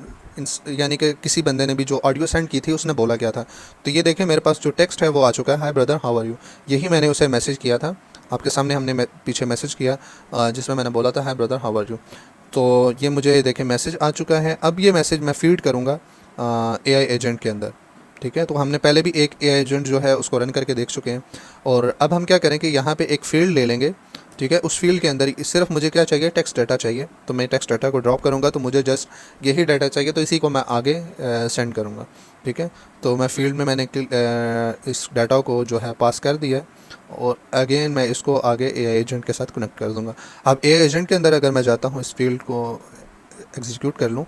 Speaker 1: यानी कि किसी बंदे ने भी जो ऑडियो सेंड की थी उसने बोला क्या था। तो ये देखें मेरे पास जो टेक्स्ट है वो आ चुका है, hi brother how are you. यही मैंने उसे मैसेज किया था, आपके सामने हमने पीछे मैसेज किया जिसमें मैंने बोला था hi brother how are you. तो ये मुझे देखें मैसेज आ चुका है। अब ये मैसेज मैं फीड करूँगा AI एजेंट के अंदर, ठीक है। तो हमने पहले भी एक AI एजेंट जो है उसको रन करके देख चुके हैं। और अब हम क्या करें कि यहाँ पे एक फील्ड ले लेंगे, ठीक है। उस फील्ड के अंदर सिर्फ मुझे क्या चाहिए, टेक्स्ट डाटा चाहिए। तो मैं टेक्स्ट डाटा को ड्रॉप करूँगा तो मुझे जस्ट यही डाटा चाहिए, तो इसी को मैं आगे सेंड करूँगा, ठीक है। तो मैं फील्ड में मैंने इस डाटा को जो है पास कर दिया और अगेन मैं इसको आगे AI एजेंट के साथ कनेक्ट कर दूँगा। अब AI एजेंट के अंदर अगर मैं जाता हूँ, इस फील्ड को एग्जीक्यूट कर लूँ,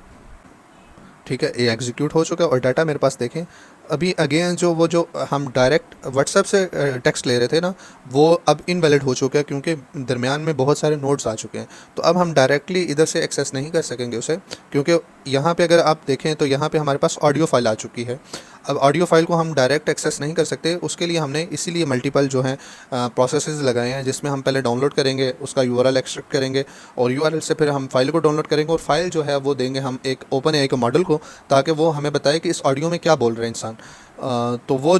Speaker 1: ठीक है, ये एग्जीक्यूट हो चुका है और डाटा मेरे पास देखें। अभी अगेन जो हम डायरेक्ट व्हाट्सएप से टेक्स्ट ले रहे थे ना, वो अब इनवैलिड हो चुका है क्योंकि दरमियान में बहुत सारे नोड्स आ चुके हैं। तो अब हम डायरेक्टली इधर से एक्सेस नहीं कर सकेंगे उसे, क्योंकि यहाँ पे अगर आप देखें तो यहाँ पे हमारे पास ऑडियो फाइल आ चुकी है। अब ऑडियो फाइल को हम डायरेक्ट एक्सेस नहीं कर सकते, उसके लिए हमने इसीलिए मल्टीपल जो हैं प्रोसेसेस लगाए हैं, जिसमें हम पहले डाउनलोड करेंगे, उसका URL एक्सट्रैक्ट करेंगे और URL से फिर हम फाइल को डाउनलोड करेंगे और फाइल जो है वो देंगे हम एक OpenAI के मॉडल को, ताकि वो हमें बताए कि इस ऑडियो में क्या बोल रहे हैं इंसान। तो वो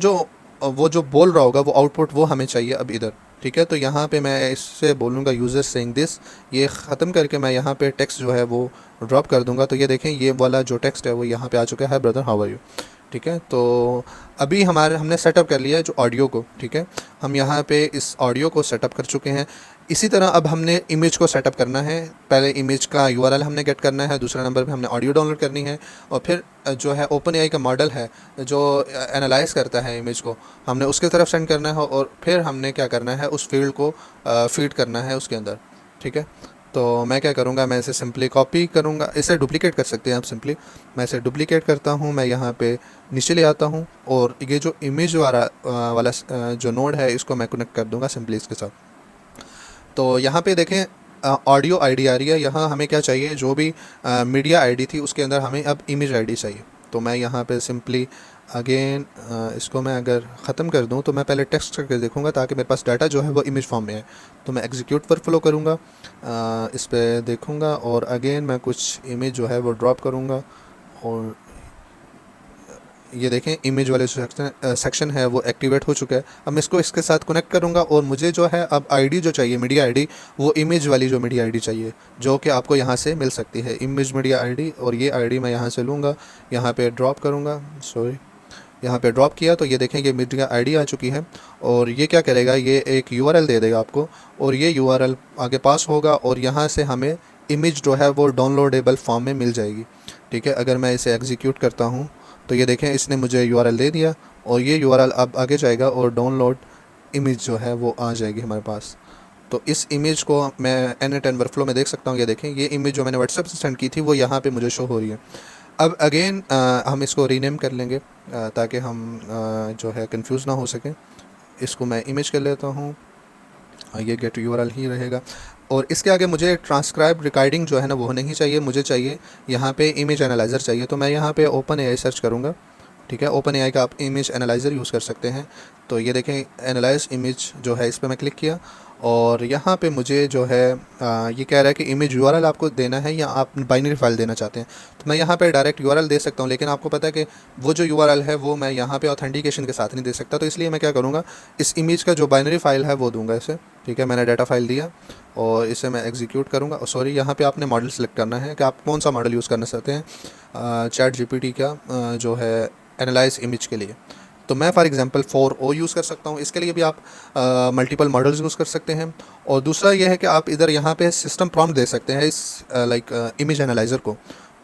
Speaker 1: जो बोल रहा होगा वो आउटपुट वो हमें चाहिए अब इधर, ठीक है। तो यहाँ पे मैं इससे बोलूँगा यूज़र सेइंग दिस, ये ख़त्म करके मैं यहाँ पे टेक्स्ट जो है वो ड्रॉप कर दूँगा। तो ये देखें ये वाला जो टेक्स्ट है वो यहाँ पे आ चुका है, ब्रदर हाउ आर यू, ठीक है। तो अभी हमने सेटअप कर लिया है जो ऑडियो को, ठीक है। हम यहाँ पे इस ऑडियो को सेटअप कर चुके हैं। इसी तरह अब हमने इमेज को सेटअप करना है। पहले इमेज का यूआरएल हमने गेट करना है, दूसरा नंबर पे हमने ऑडियो डाउनलोड करनी है, और फिर जो है ओपन एआई का मॉडल है जो एनालाइज करता है इमेज को, हमने उसकी तरफ सेंड करना है, और फिर हमने क्या करना है उस फील्ड को फीड करना है उसके अंदर। ठीक है, तो मैं क्या करूँगा, मैं इसे सिंपली कॉपी करूँगा, इसे डुप्लीकेट कर सकते हैं आप सिंपली। मैं इसे डुप्लीकेट करता हूँ, मैं यहाँ पे नीचे ले आता हूँ, और ये जो इमेज वाला जो नोड है इसको मैं कनेक्ट कर दूँगा सिंपली इसके साथ। तो यहाँ पे देखें ऑडियो आईडी आ रही है, यहाँ हमें क्या चाहिए, जो भी मीडिया आईडी थी उसके अंदर हमें अब इमेज आईडी चाहिए। तो मैं यहाँ पे सिंपली अगेन इसको मैं अगर ख़त्म कर दूँ तो मैं पहले टेक्स्ट करके देखूँगा ताकि मेरे पास डाटा जो है वो इमेज फॉर्म में है। तो मैं एग्जीक्यूट वर्कफ्लो करूँगा, इस पर देखूँगा, और अगेन मैं कुछ इमेज जो है वो ड्रॉप करूँगा, और ये देखें इमेज वाले सेक्शन है वो एक्टिवेट हो चुका है। अब मैं इसको इसके साथ कनेक्ट करूँगा, और मुझे जो है अब आईडी जो चाहिए मीडिया आईडी, वो इमेज वाली जो मीडिया आईडी चाहिए जो कि आपको यहाँ से मिल सकती है, इमेज मीडिया आईडी। और ये आईडी मैं यहाँ से लूँगा, यहाँ पे ड्रॉप करूँगा, सॉरी यहाँ पे ड्रॉप किया, तो ये देखें ये मीडिया आईडी आ चुकी है। और ये क्या करेगा, ये एक यूआरएल दे देगा आपको, और ये यूआरएल आगे पास होगा, और यहाँ से हमें इमेज जो है वो डाउनलोडेबल फॉर्म में मिल जाएगी। ठीक है, अगर मैं इसे एग्जीक्यूट करता हूँ तो ये देखें इसने मुझे यूआरएल दे दिया, और ये यूआरएल अब आगे जाएगा और डाउनलोड इमेज जो है वो आ जाएगी हमारे पास। तो इस इमेज को मैं N10 वर्कफ्लो में देख सकता हूँ। ये देखें ये इमेज जो मैंने व्हाट्सएप से सेंड की थी वो यहाँ पे मुझे शो हो रही है। अब अगेन हम इसको रीनेम कर लेंगे ताकि हम जो है कंफ्यूज ना हो सके। इसको मैं इमेज कर लेता हूँ, ये गेट यूआरएल ही रहेगा, और इसके आगे मुझे ट्रांसक्राइब रिकॉर्डिंग जो है ना वो नहीं चाहिए, मुझे चाहिए यहाँ पे इमेज एनालाइज़र चाहिए। तो मैं यहाँ पे ओपन एआई सर्च करूँगा। ठीक है, ओपन एआई का आप इमेज एनालाइज़र यूज़ कर सकते हैं। तो ये देखें एनालाइज इमेज जो है इस पर मैं क्लिक किया, और यहाँ पे मुझे जो है ये कह रहा है कि इमेज यूआरएल आपको देना है या आप बाइनरी फाइल देना चाहते हैं। तो मैं यहाँ पे डायरेक्ट यूआरएल दे सकता हूँ, लेकिन आपको पता है कि वो जो यूआरएल है वो मैं यहाँ पे ऑथेंटिकेशन के साथ नहीं दे सकता। तो इसलिए मैं क्या करूँगा, इस इमेज का जो बाइनरी फाइल है वो दूंगा इसे। ठीक है, मैंने डाटा फाइल दिया, और इसे मैं एग्जीक्यूट करूँगा। सॉरी, यहाँ पे आपने मॉडल सेलेक्ट करना है कि आप कौन सा मॉडल यूज़ करना चाहते हैं, चैट जीपीटी का जो है एनालाइज इमेज के लिए। तो मैं फॉर एग्जांपल 4o यूज़ कर सकता हूँ, इसके लिए भी आप मल्टीपल मॉडल्स यूज़ कर सकते हैं। और दूसरा ये है कि आप इधर यहाँ पे सिस्टम प्रॉम्प्ट दे सकते हैं इस लाइक इमेज एनालाइज़र को।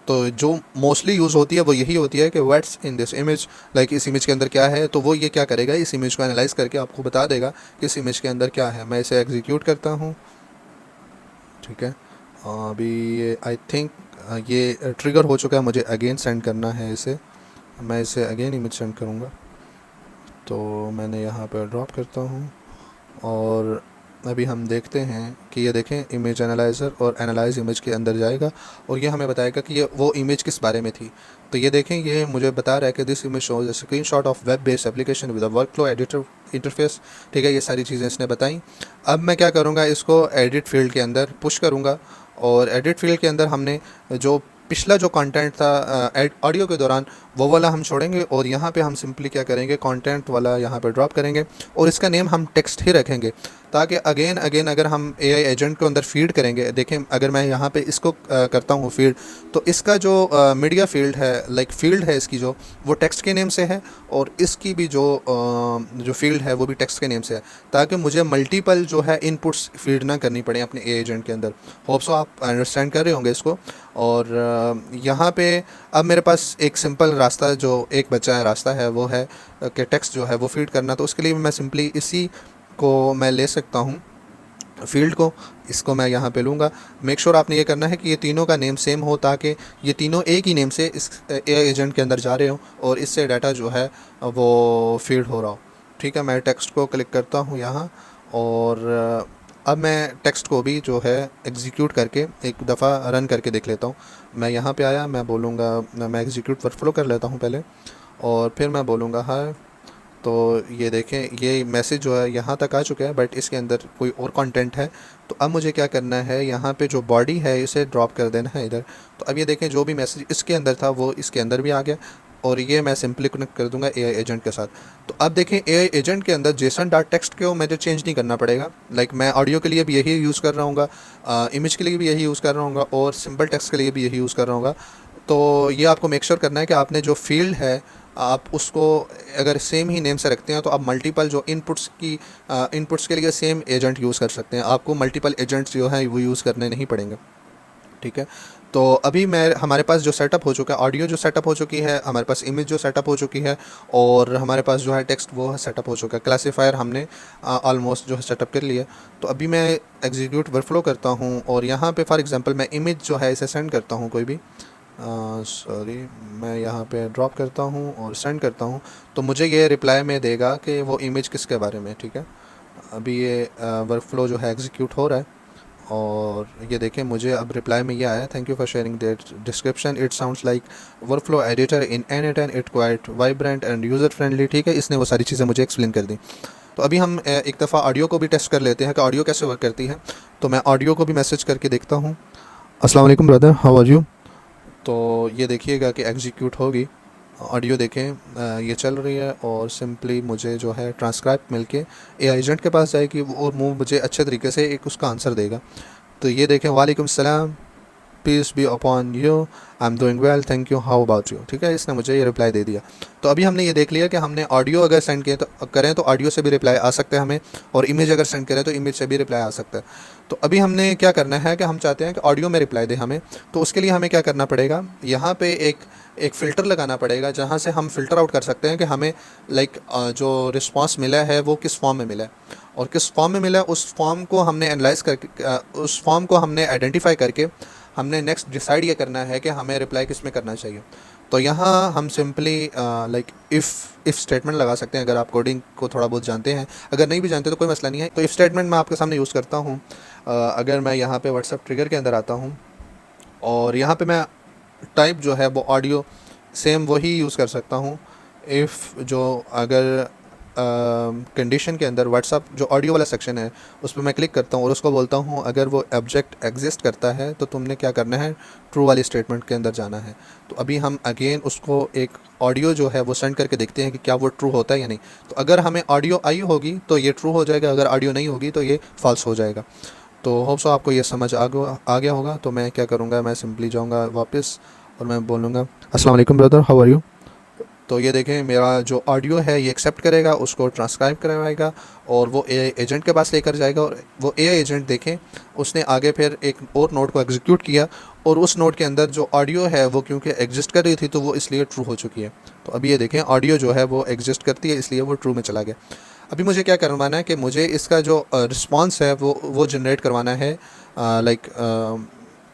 Speaker 1: तो जो मोस्टली यूज़ होती है वो यही होती है कि what's in this image, like इस इमेज के अंदर क्या है। तो वो ये क्या करेगा, इस इमेज को एनालाइज करके आपको बता देगा कि इस इमेज के अंदर क्या है। मैं इसे एग्जीक्यूट करता हूँ। ठीक है, अभी ये आई थिंक ये ट्रिगर हो चुका है, मुझे अगेन सेंड करना है इसे। मैं इसे अगेन इमेज सेंड करूँगा, तो मैंने यहाँ पर ड्रॉप करता हूँ, और अभी हम देखते हैं कि ये देखें इमेज एनालाइज़र और एनालाइज इमेज के अंदर जाएगा, और ये हमें बताएगा कि ये वो इमेज किस बारे में थी। तो ये देखें ये मुझे बता रहा है कि this image shows a screenshot of web based application with a workflow editor interface. ठीक है, ये सारी चीज़ें इसने बताई। अब मैं क्या करूँगा, इसको एडिट फील्ड के अंदर पुश करूँगा, और एडिट फील्ड के अंदर हमने जो पिछला जो कंटेंट था ऑडियो के दौरान वो वाला हम छोड़ेंगे, और यहाँ पे हम सिंपली क्या करेंगे, कंटेंट वाला यहाँ पे ड्रॉप करेंगे, और इसका नेम हम टेक्स्ट ही रखेंगे, ताकि अगेन अगर हम एआई एजेंट को अंदर फीड करेंगे। देखें अगर मैं यहाँ पे इसको करता हूँ फीड, तो इसका जो मीडिया फील्ड है, लाइक फील्ड है इसकी जो, वो टेक्स्ट के नेम से है, और इसकी भी जो फील्ड है वो भी टेक्स्ट के नेम से है, ताकि मुझे मल्टीपल जो है इनपुट्स फीड ना करनी पड़े अपने एआई एजेंट के अंदर। होप सो आप अंडरस्टैंड कर रहे होंगे इसको। और यहाँ पे अब मेरे पास एक सिंपल रास्ता जो एक बचा है रास्ता है वो है कि टेक्स्ट जो है वो फीड करना। तो उसके लिए मैं सिंपली इसी को मैं ले सकता हूँ फील्ड को, इसको मैं यहाँ पे लूँगा। मेक श्योर आपने ये करना है कि ये तीनों का नेम सेम हो, ताकि ये तीनों एक ही नेम से इस एआई एजेंट के अंदर जा रहे हो और इससे डाटा जो है वो फीड हो रहा हो। ठीक है, मैं टेक्स्ट को क्लिक करता हूँ यहाँ, और अब मैं टेक्स्ट को भी जो है एग्जीक्यूट करके एक दफ़ा रन करके देख लेता हूँ। मैं यहाँ पे आया, मैं बोलूँगा, मैं एग्जीक्यूट वर्कफ्लो कर लेता हूँ पहले, और फिर मैं बोलूँगा हाय। तो ये देखें ये मैसेज जो है यहाँ तक आ चुका है, बट इसके अंदर कोई और कंटेंट है। तो अब मुझे क्या करना है, यहाँ पे जो बॉडी है इसे ड्रॉप कर देना है इधर। तो अब ये देखें जो भी मैसेज इसके अंदर था वो इसके अंदर भी आ गया, और ये मैं सिंपली कनेक्ट कर दूंगा एआई एजेंट के साथ। तो अब देखें एआई एजेंट के अंदर जेसन डॉट टेक्स्ट को मुझे चेंज नहीं करना पड़ेगा। लाइक मैं ऑडियो के लिए भी यही यूज़ कर रहा हूँ, इमेज के लिए भी यही यूज़ कर रहा हूँ, और सिंपल टेक्स्ट के लिए भी यही यूज़ कर रहा हूँ। तो ये आपको मेक श्योर करना है कि आपने जो फील्ड है आप उसको अगर सेम ही नेम से रखते हैं तो आप मल्टीपल जो इनपुट्स के लिए सेम एजेंट यूज़ कर सकते हैं, आपको मल्टीपल एजेंट्स जो हैं वो यूज़ करने नहीं पड़ेंगे। ठीक है, तो अभी मैं हमारे पास जो सेटअप हो चुका है, ऑडियो जो सेटअप हो चुकी है, हमारे पास इमेज जो सेटअप हो चुकी है, और हमारे पास जो है टेक्स्ट वो सेटअप हो चुका है, क्लासीफायर हमने ऑलमोस्ट जो है सेटअप कर लिया। तो अभी मैं एग्जीक्यूट वर्कफ्लो करता हूँ और यहाँ पे फॉर एग्जांपल मैं इमेज जो है इसे सेंड करता हूँ, कोई भी सॉरी मैं यहाँ पे ड्रॉप करता हूँ और सेंड करता हूँ, तो मुझे ये रिप्लाई में देगा कि वो इमेज किसके बारे में। ठीक है, अभी ये वर्कफ्लो जो है एग्जीक्यूट हो रहा है और ये देखें मुझे अब रिप्लाई में ये आया, thank you for sharing that description, it sounds like workflow editor in N8 it quite vibrant end user friendly. ठीक है, इसने वो सारी चीज़ें मुझे एक्सप्लेन कर दी। तो अभी हम एक दफ़ा ऑडियो को भी टेस्ट कर लेते हैं कि ऑडियो कैसे वर्क करती है। तो मैं ऑडियो को भी मैसेज करके देखता हूँ, अस्सलाम वालेकुम ब्रदर, हाउ आर यू। तो ये देखिएगा कि एग्जीक्यूट होगी ऑडियो, देखें ये चल रही है और सिंपली मुझे जो है ट्रांसक्राइब मिलके AI एजेंट के पास जाएगी और वो मुझे अच्छे तरीके से एक उसका आंसर देगा। तो ये देखें, वालेकुम सलाम, peace be upon you, I am doing well, thank you, how about you. ठीक है, इसने मुझे ये रिप्लाई दे दिया। तो अभी हमने ये देख लिया कि हमने ऑडियो अगर सेंड किए तो करें तो ऑडियो से भी रिप्लाई आ सकता है हमें, और इमेज अगर सेंड करें तो इमेज से भी रिप्लाई आ सकता है। तो अभी हमने क्या करना है कि हम चाहते हैं कि ऑडियो में रिप्लाई दे हमें, तो उसके लिए हमें क्या करना पड़ेगा, यहाँ पे एक फ़िल्टर लगाना पड़ेगा जहाँ से हम फ़िल्टर आउट कर सकते हैं कि हमें जो रिस्पांस मिला है वो किस फॉर्म में मिला है, और किस फॉर्म में मिला है उस फॉर्म को हमने एनालाइज करके उस फॉर्म को हमने आइडेंटिफाई करके हमने नेक्स्ट डिसाइड ये करना है कि हमें रिप्लाई किस में करना चाहिए। तो यहाँ हम सिंपली इफ़ स्टेटमेंट लगा सकते हैं, अगर आप कोडिंग को थोड़ा बहुत जानते हैं, अगर नहीं भी जानते तो कोई मसला नहीं है। तो इफ़ स्टेटमेंट मैं आपके सामने यूज़ करता हूँ। अगर मैं यहाँ पे व्हाट्सएप ट्रिगर के अंदर आता हूँ और यहाँ पे मैं टाइप जो है वो ऑडियो सेम वही यूज़ कर सकता हूँ। इफ़ जो अगर कंडीशन के अंदर व्हाट्सअप जो ऑडियो वाला सेक्शन है उस पर मैं क्लिक करता हूँ और उसको बोलता हूँ अगर वो ऑब्जेक्ट एग्जिस्ट करता है तो तुमने क्या करना है, ट्रू वाली स्टेटमेंट के अंदर जाना है। तो अभी हम अगेन उसको एक ऑडियो जो है वो सेंड करके देखते हैं कि क्या वो ट्रू होता है या नहीं। तो अगर हमें ऑडियो आई होगी तो ये ट्रू हो जाएगा, अगर ऑडियो नहीं होगी तो ये फॉल्स हो जाएगा। तो होप सो आपको ये समझ आ गया होगा। तो मैं क्या करूँगा, मैं सिंपली जाऊँगा वापस और मैं बोलूँगा अस्सलाम वालेकुम ब्रदर, हाउ आर यू। तो ये देखें मेरा जो ऑडियो है ये एक्सेप्ट करेगा, उसको ट्रांसक्राइब करवाएगा और वो AI एजेंट के पास लेकर जाएगा, और वो AI एजेंट देखें उसने आगे फिर एक और नोड को एग्जीक्यूट किया और उस नोड के अंदर जो ऑडियो है वो क्योंकि एग्जिस्ट कर रही थी तो वो इसलिए ट्रू हो चुकी है। तो अभी ये देखें ऑडियो जो है वो एग्जिस्ट करती है इसलिए वो ट्रू में चला गया। अभी मुझे क्या करवाना है कि मुझे इसका जो रिस्पॉन्स है वो जनरेट करवाना है,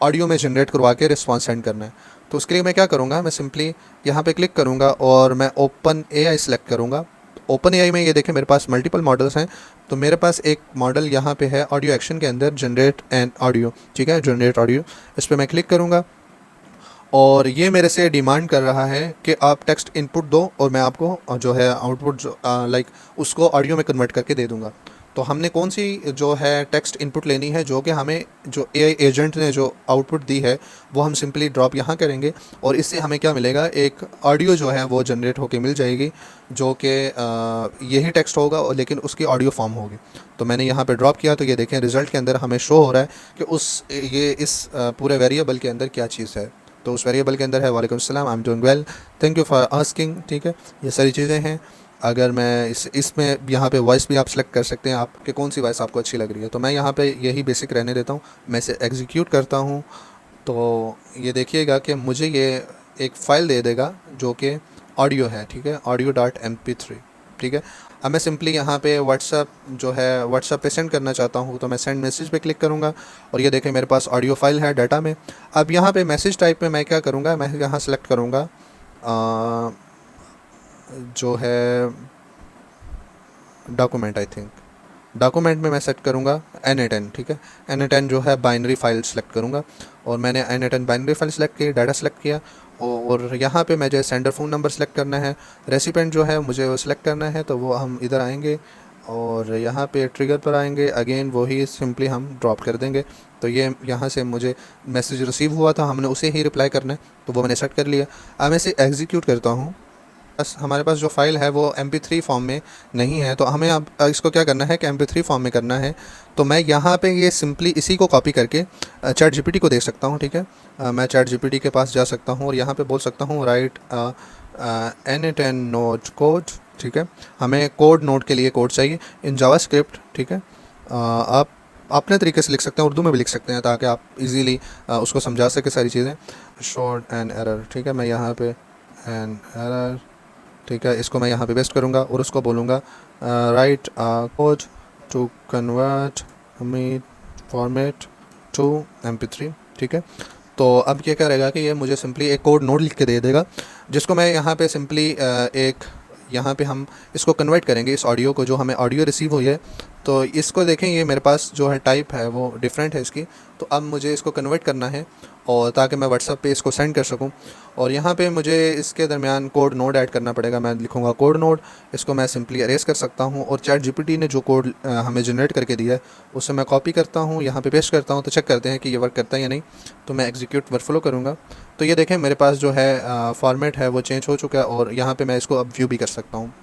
Speaker 1: ऑडियो में जनरेट करवा के रिस्पॉन्स सेंड करना है। तो उसके लिए मैं क्या करूँगा, मैं सिंपली यहाँ पे क्लिक करूँगा और मैं ओपन AI सेलेक्ट करूँगा। ओपन AI में ये देखें मेरे पास मल्टीपल मॉडल्स हैं, तो मेरे पास एक मॉडल यहाँ पे है ऑडियो एक्शन के अंदर, जनरेट एन ऑडियो। ठीक है, जनरेट ऑडियो, इस पर मैं क्लिक करूँगा और ये मेरे से डिमांड कर रहा है कि आप टेक्स्ट इनपुट दो और मैं आपको जो है आउटपुट जो उसको ऑडियो में कन्वर्ट करके दे दूँगा। तो हमने कौन सी जो है टेक्स्ट इनपुट लेनी है, जो कि हमें जो AI एजेंट ने जो आउटपुट दी है वो हम सिंपली ड्रॉप यहाँ करेंगे और इससे हमें क्या मिलेगा, एक ऑडियो जो है वो जनरेट होके मिल जाएगी जो कि यही टेक्स्ट होगा और लेकिन उसकी ऑडियो फॉर्म होगी। तो मैंने यहाँ पे ड्रॉप किया तो ये देखें रिज़ल्ट के अंदर हमें शो हो रहा है कि इस पूरे वेरिएबल के अंदर क्या चीज़ है। तो उस वेरिएबल के अंदर है वालेकुम सलाम, आई am doing well, thank you for asking. ठीक है, ये सारी चीज़ें हैं। अगर मैं इसमें यहाँ पे वॉइस भी आप सेलेक्ट कर सकते हैं, आपके कौन सी वॉइस आपको अच्छी लग रही है। तो मैं यहाँ पे यही बेसिक रहने देता हूँ, मैं इसे एग्जीक्यूट करता हूँ। तो ये देखिएगा कि मुझे ये एक फ़ाइल दे देगा जो कि ऑडियो है। ठीक है, audio.mp3। ठीक है, अब मैं सिंपली यहाँ पे व्हाट्सअप पे सेंड करना चाहता हूँ तो मैं सेंड मैसेज पे क्लिक करूँगा और ये देखें मेरे पास ऑडियो फाइल है डाटा में। अब यहाँ पे मैसेज टाइप में मैं क्या करूँगा, मैं यहाँ सेलेक्ट करूँगा जो है डॉक्यूमेंट, आई थिंक डॉक्यूमेंट में मैं सेट करूँगा N8N। ठीक है, N8N जो है बाइनरी फाइल सेलेक्ट करूँगा और मैंने N8N बाइनरी फाइल सेलेक्ट की, डाटा सेलेक्ट किया और यहाँ पे मुझे सेंडर फ़ोन नंबर सेलेक्ट करना है, रेसिपेंट जो है मुझे वो सेलेक्ट करना है। तो वो हम इधर आएंगे और यहाँ पे ट्रिगर पर आएंगे, अगेन वही सिंपली हम ड्रॉप कर देंगे। तो ये यहाँ से मुझे मैसेज रिसीव हुआ था, हमने उसे ही रिप्लाई करना है, तो वो मैंने सेट कर लिया। अब मैं इसे एग्जीक्यूट करता हूँ। बस हमारे पास जो फ़ाइल है वो MP3 फॉर्म में नहीं है, तो हमें अब इसको क्या करना है कि MP3 फॉर्म में करना है। तो मैं यहाँ पे ये सिंपली इसी को कॉपी करके ChatGPT को दे सकता हूँ। ठीक है, मैं ChatGPT के पास जा सकता हूँ और यहाँ पे बोल सकता हूँ राइट N10 नोड कोड, ठीक है। हमें कोड नोड के लिए कोड चाहिए इन जावास्क्रिप्ट, ठीक है। आप अपने तरीके से लिख सकते हैं, उर्दू में भी लिख सकते हैं ताकि आप इजीली उसको समझा सके सारी चीज़ें। शॉर्ट एन एरर, ठीक है। मैं यहाँ पे एन एरर, ठीक है, इसको मैं यहाँ पे पेस्ट करूँगा और उसको बोलूँगा write code to convert me format to MP3, ठीक है। तो अब क्या करेगा कि ये मुझे सिंपली एक कोड नोड लिख के दे देगा, जिसको मैं यहाँ पे सिंपली एक यहाँ पे हम इसको कन्वर्ट करेंगे इस ऑडियो को, जो हमें ऑडियो रिसीव हुई है। तो इसको देखें, ये मेरे पास जो है टाइप है वो डिफरेंट है इसकी। तो अब मुझे इसको कन्वर्ट करना है और ताकि मैं व्हाट्सएप पे इसको सेंड कर सकूं। और यहाँ पे मुझे इसके दरमियान कोड नोड ऐड करना पड़ेगा। मैं लिखूँगा कोड नोड, इसको मैं सिंपली अरेज कर सकता हूँ और चैट जीपीटी ने जो कोड हमें जनरेट करके दिया है उसे मैं कॉपी करता हूँ, यहाँ पे पेस्ट करता हूँ। तो चेक करते हैं कि ये वर्क करता है या नहीं। तो मैं एग्जीक्यूट वर्कफ्लो करूँगा। तो ये देखें मेरे पास जो है फॉर्मेट है वो चेंज हो चुका है और यहाँ पे मैं इसको अब व्यू भी कर सकता हूँ।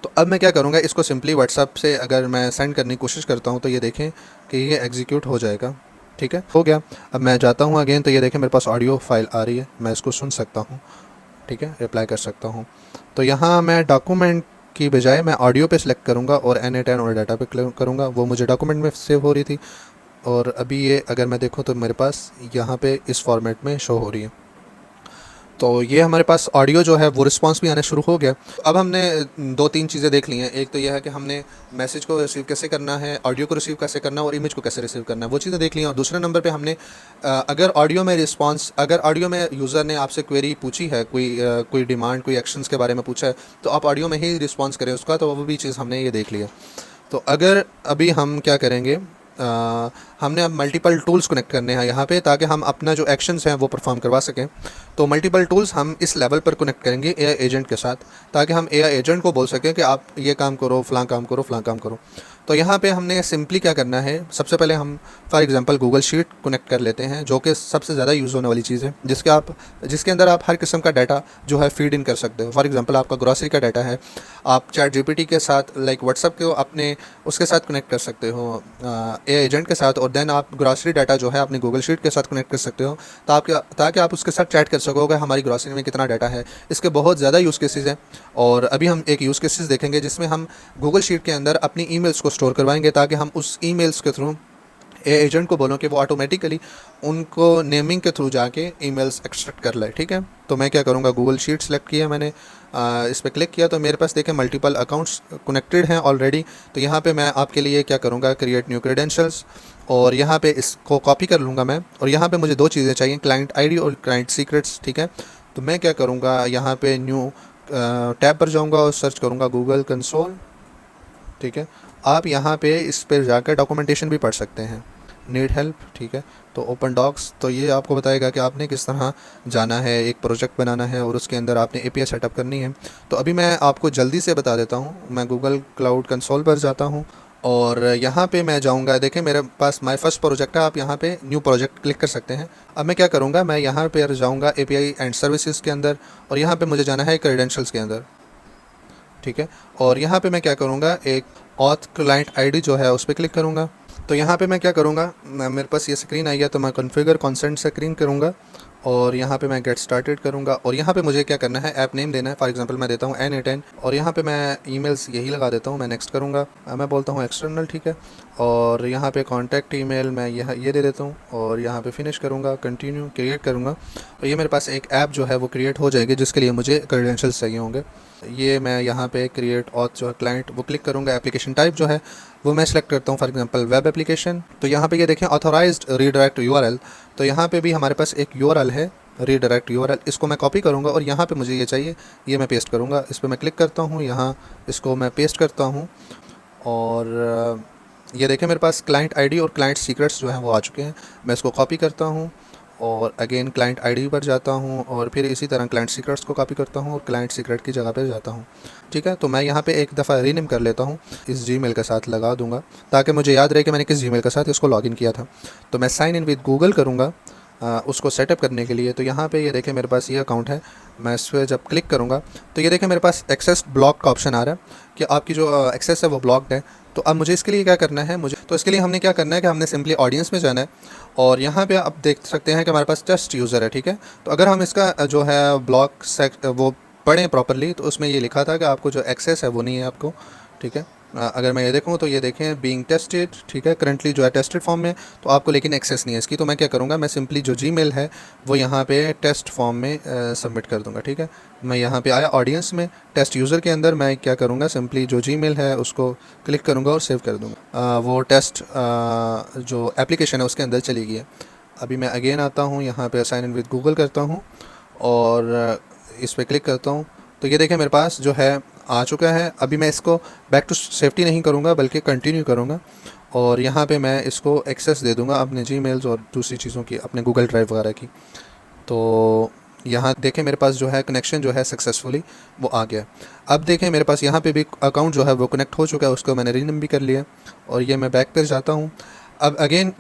Speaker 1: तो अब मैं क्या करूँगा, इसको सिंपली व्हाट्सएप से अगर मैं सेंड करने की कोशिश करता हूँ तो ये देखें कि ये एग्जीक्यूट हो जाएगा, ठीक है, हो गया। अब मैं जाता हूँ अगेन, तो ये देखें मेरे पास ऑडियो फाइल आ रही है, मैं इसको सुन सकता हूँ, ठीक है, रिप्लाई कर सकता हूँ। तो यहाँ मैं डॉक्यूमेंट की बजाय मैं ऑडियो पे सिलेक्ट करूँगा और N10 और डाटा पे क्लिक करूँगा। वो मुझे डॉक्यूमेंट में सेव हो रही थी और अभी ये अगर मैं देखूँ तो मेरे पास यहाँ पे इस फॉर्मेट में शो हो रही है। तो ये हमारे पास ऑडियो जो है वो रिस्पांस भी आना शुरू हो गया। अब हमने दो तीन चीज़ें देख ली हैं। एक तो यह है कि हमने मैसेज को रिसीव कैसे करना है, ऑडियो को रिसीव कैसे करना है और इमेज को कैसे रिसीव करना है, वो चीज़ें देख ली हैं। और दूसरे नंबर पे हमने अगर ऑडियो में यूज़र ने आपसे क्वेरी पूछी है, कोई डिमांड, कोई एक्शंस के बारे में पूछा है, तो आप ऑडियो में ही रिस्पॉन्स करें उसका। तो वो भी चीज़ हमने ये देख लिया। तो अगर अभी हम क्या करेंगे, हमने अब मल्टीपल टूल्स कनेक्ट करने हैं यहाँ पे, ताकि हम अपना जो एक्शंस हैं वो परफॉर्म करवा सकें। तो मल्टीपल टूल्स हम इस लेवल पर कनेक्ट करेंगे एआई एजेंट के साथ, ताकि हम एआई एजेंट को बोल सकें कि आप ये काम करो, फ़लाँ काम करो, फ़लाँ काम करो। तो यहाँ पे हमने सिंपली क्या करना है, सबसे पहले हम for example Google sheet connect कर लेते हैं, जो कि सबसे ज़्यादा यूज़ होने वाली चीज़ है, जिसके अंदर आप हर किस्म का डाटा जो है फीड इन कर सकते हो। फॉर एग्जांपल आपका ग्रॉसरी का डाटा है, आप चैट जीपीटी के साथ लाइक व्हाट्सएप को अपने उसके साथ कनेक्ट कर सकते हो एआई एजेंट के साथ, और देन आप ग्रॉसरी डाटा जो है अपने गूगल शीट के साथ कनेक्ट कर सकते हो, ताकि आप उसके साथ चैट कर सकोगे हमारी ग्रॉसरी में कितना डाटा है। इसके बहुत ज़्यादा यूज़ केसेस हैं और अभी हम एक यूज़ केसेस देखेंगे जिसमें हम गूगल शीट के अंदर अपनी ईमेल्स को स्टोर करवाएंगे, ताकि हम उस ईमेल्स के थ्रू एजेंट को बोलो कि वो ऑटोमेटिकली उनको नेमिंग के थ्रू जाके ईमेल्स एक्सट्रैक्ट कर ले, ठीक है। तो मैं क्या करूँगा, गूगल शीट सेलेक्ट किया मैंने, इस पर क्लिक किया तो मेरे पास देखें मल्टीपल अकाउंट्स कनेक्टेड हैं ऑलरेडी। तो यहाँ पे मैं आपके लिए क्या करूँगा, क्रिएट न्यू क्रेडेंशियल्स, और यहाँ पे इसको कॉपी कर लूँगा मैं। और यहाँ पे मुझे दो चीज़ें चाहिए, क्लाइंट आईडी और क्लाइंट सीक्रेट्स, ठीक है। तो मैं क्या करूँगा, यहाँ पे न्यू टैब पर जाऊँगा और सर्च करूँगा गूगल कंसोल, ठीक है। आप यहाँ पे इस पर जाकर डॉक्यूमेंटेशन भी पढ़ सकते हैं, नीड हेल्प, ठीक है। तो ओपन डॉक्स, तो ये आपको बताएगा कि आपने किस तरह जाना है, एक प्रोजेक्ट बनाना है और उसके अंदर आपने एपीआई सेटअप करनी है। तो अभी मैं आपको जल्दी से बता देता हूँ। मैं गूगल क्लाउड कंसोल पर जाता हूँ और यहाँ पे मैं जाऊँगा, देखें मेरे पास माय फर्स्ट प्रोजेक्ट है, आप यहाँ पे न्यू प्रोजेक्ट क्लिक कर सकते हैं। अब मैं क्या करूँगा, मैं यहाँ पर जाऊँगा एपीआई एंड सर्विसेज के अंदर और यहाँ पर मुझे जाना है क्रेडेंशियल्स के अंदर, ठीक है। और यहाँ पे मैं क्या करूँगा, एक ऑथ क्लाइंट आईडी जो है उस पर क्लिक करूँगा। तो यहाँ पे मैं क्या करूँगा, मेरे पास ये स्क्रीन आई है, तो मैं कॉन्फ़िगर कंसेंट स्क्रीन करूँगा और यहाँ पे मैं गेट स्टार्टेड करूँगा। और यहाँ पे मुझे क्या करना है, ऐप नेम देना है। फॉर एग्जांपल मैं देता हूँ N10 और यहाँ पे मैं ईमेल्स यही लगा देता हूँ। मैं नेक्स्ट करूँगा, मैं बोलता हूँ एक्सटर्नल, ठीक है। और यहाँ पे कॉन्टैक्ट ईमेल मैं ये दे देता हूँ और यहाँ पे फिनिश करूँगा, कंटिन्यू क्रिएट करूँगा। और ये मेरे पास एक ऐप जो है वो क्रिएट हो जाएगी, जिसके लिए मुझे क्रेडेंशियल्स चाहिए होंगे। ये मैं यहाँ पे क्रिएट ऑथ जो है क्लाइंट वो क्लिक करूँगा। एप्लीकेशन टाइप जो है वो मैं सेलेक्ट करता हूँ, फॉर एग्जांपल वेब एप्लीकेशन। तो यहाँ पे ये देखें ऑथोराइज्ड रीडायरेक्ट यूआरएल, तो यहाँ पे भी हमारे पास एक यूआरएल है, रीडायरेक्ट यूआरएल। इसको मैं कॉपी करूँगा और यहाँ पे मुझे ये चाहिए, ये मैं पेस्ट करूँगा। इस पर मैं क्लिक करता हूँ, यहाँ इसको मैं पेस्ट करता हूँ और ये देखें मेरे पास क्लाइंट आईडी और क्लाइंट सीक्रेट्स जो हैं वो आ चुके हैं। मैं इसको कॉपी करता हूँ और अगेन क्लाइंट आईडी पर जाता हूँ और फिर इसी तरह क्लाइंट सीक्रेट्स को कॉपी करता हूँ और क्लाइंट सीक्रेट की जगह पर जाता हूँ, ठीक है। तो मैं यहाँ पे एक दफ़ा रीनेम कर लेता हूँ, इस जीमेल के साथ लगा दूँगा ताकि मुझे याद रहे कि मैंने किस जीमेल के साथ इसको लॉगिन किया था। तो मैं साइन इन विद गूगल करूँगा उसको सेटअप करने के लिए। तो यहाँ पे ये देखें मेरे पास ये अकाउंट है, मैं इस पर जब क्लिक करूँगा तो ये देखें मेरे पास एक्सेस ब्लॉक का ऑप्शन आ रहा है कि आपकी जो एक्सेस है वो ब्लॉक्ड है। तो अब मुझे इसके लिए क्या करना है, इसके लिए हमने क्या करना है कि हमने सिंपली ऑडियंस में जाना है और यहाँ पे आप देख सकते हैं कि हमारे पास टेस्ट यूज़र है, ठीक है। तो अगर हम इसका जो है ब्लॉक वो पढ़ें प्रॉपरली तो उसमें ये लिखा था कि आपको जो एक्सेस है वो नहीं है आपको, ठीक है। अगर मैं ये देखूँ तो ये देखें बीइंग टेस्टेड, ठीक है, करंटली जो है टेस्टेड फॉर्म में, तो आपको लेकिन एक्सेस नहीं है इसकी। तो मैं क्या करूँगा, मैं सिंपली जो जीमेल है वो यहाँ पे टेस्ट फॉर्म में सबमिट कर दूँगा, ठीक है। मैं यहाँ पे आया ऑडियंस में, टेस्ट यूज़र के अंदर मैं क्या करूँगा, सिंपली जो जीमेल है उसको क्लिक करूँगा और सेव कर दूँगा। वो टेस्ट जो एप्लीकेशन है उसके अंदर चली गई है। अभी मैं अगेन आता हूँ, यहाँ पे साइन इन विद गूगल करता हूँ और इस पर क्लिक करता हूँ, तो ये देखें मेरे पास जो है आ चुका है। अभी मैं इसको बैक टू सेफ्टी नहीं करूँगा बल्कि कंटिन्यू करूँगा और यहाँ पे मैं इसको एक्सेस दे दूँगा अपने जीमेल्स और दूसरी चीज़ों की, अपने गूगल ड्राइव वगैरह की। तो यहाँ देखें मेरे पास जो है कनेक्शन जो है सक्सेसफुली वो आ गया। अब देखें मेरे पास यहाँ पे भी अकाउंट जो है वो कनेक्ट हो चुका है, उसको मैंने रीनेम भी कर लिया और ये मैं बैक पर जाता हूँ। अब अगेन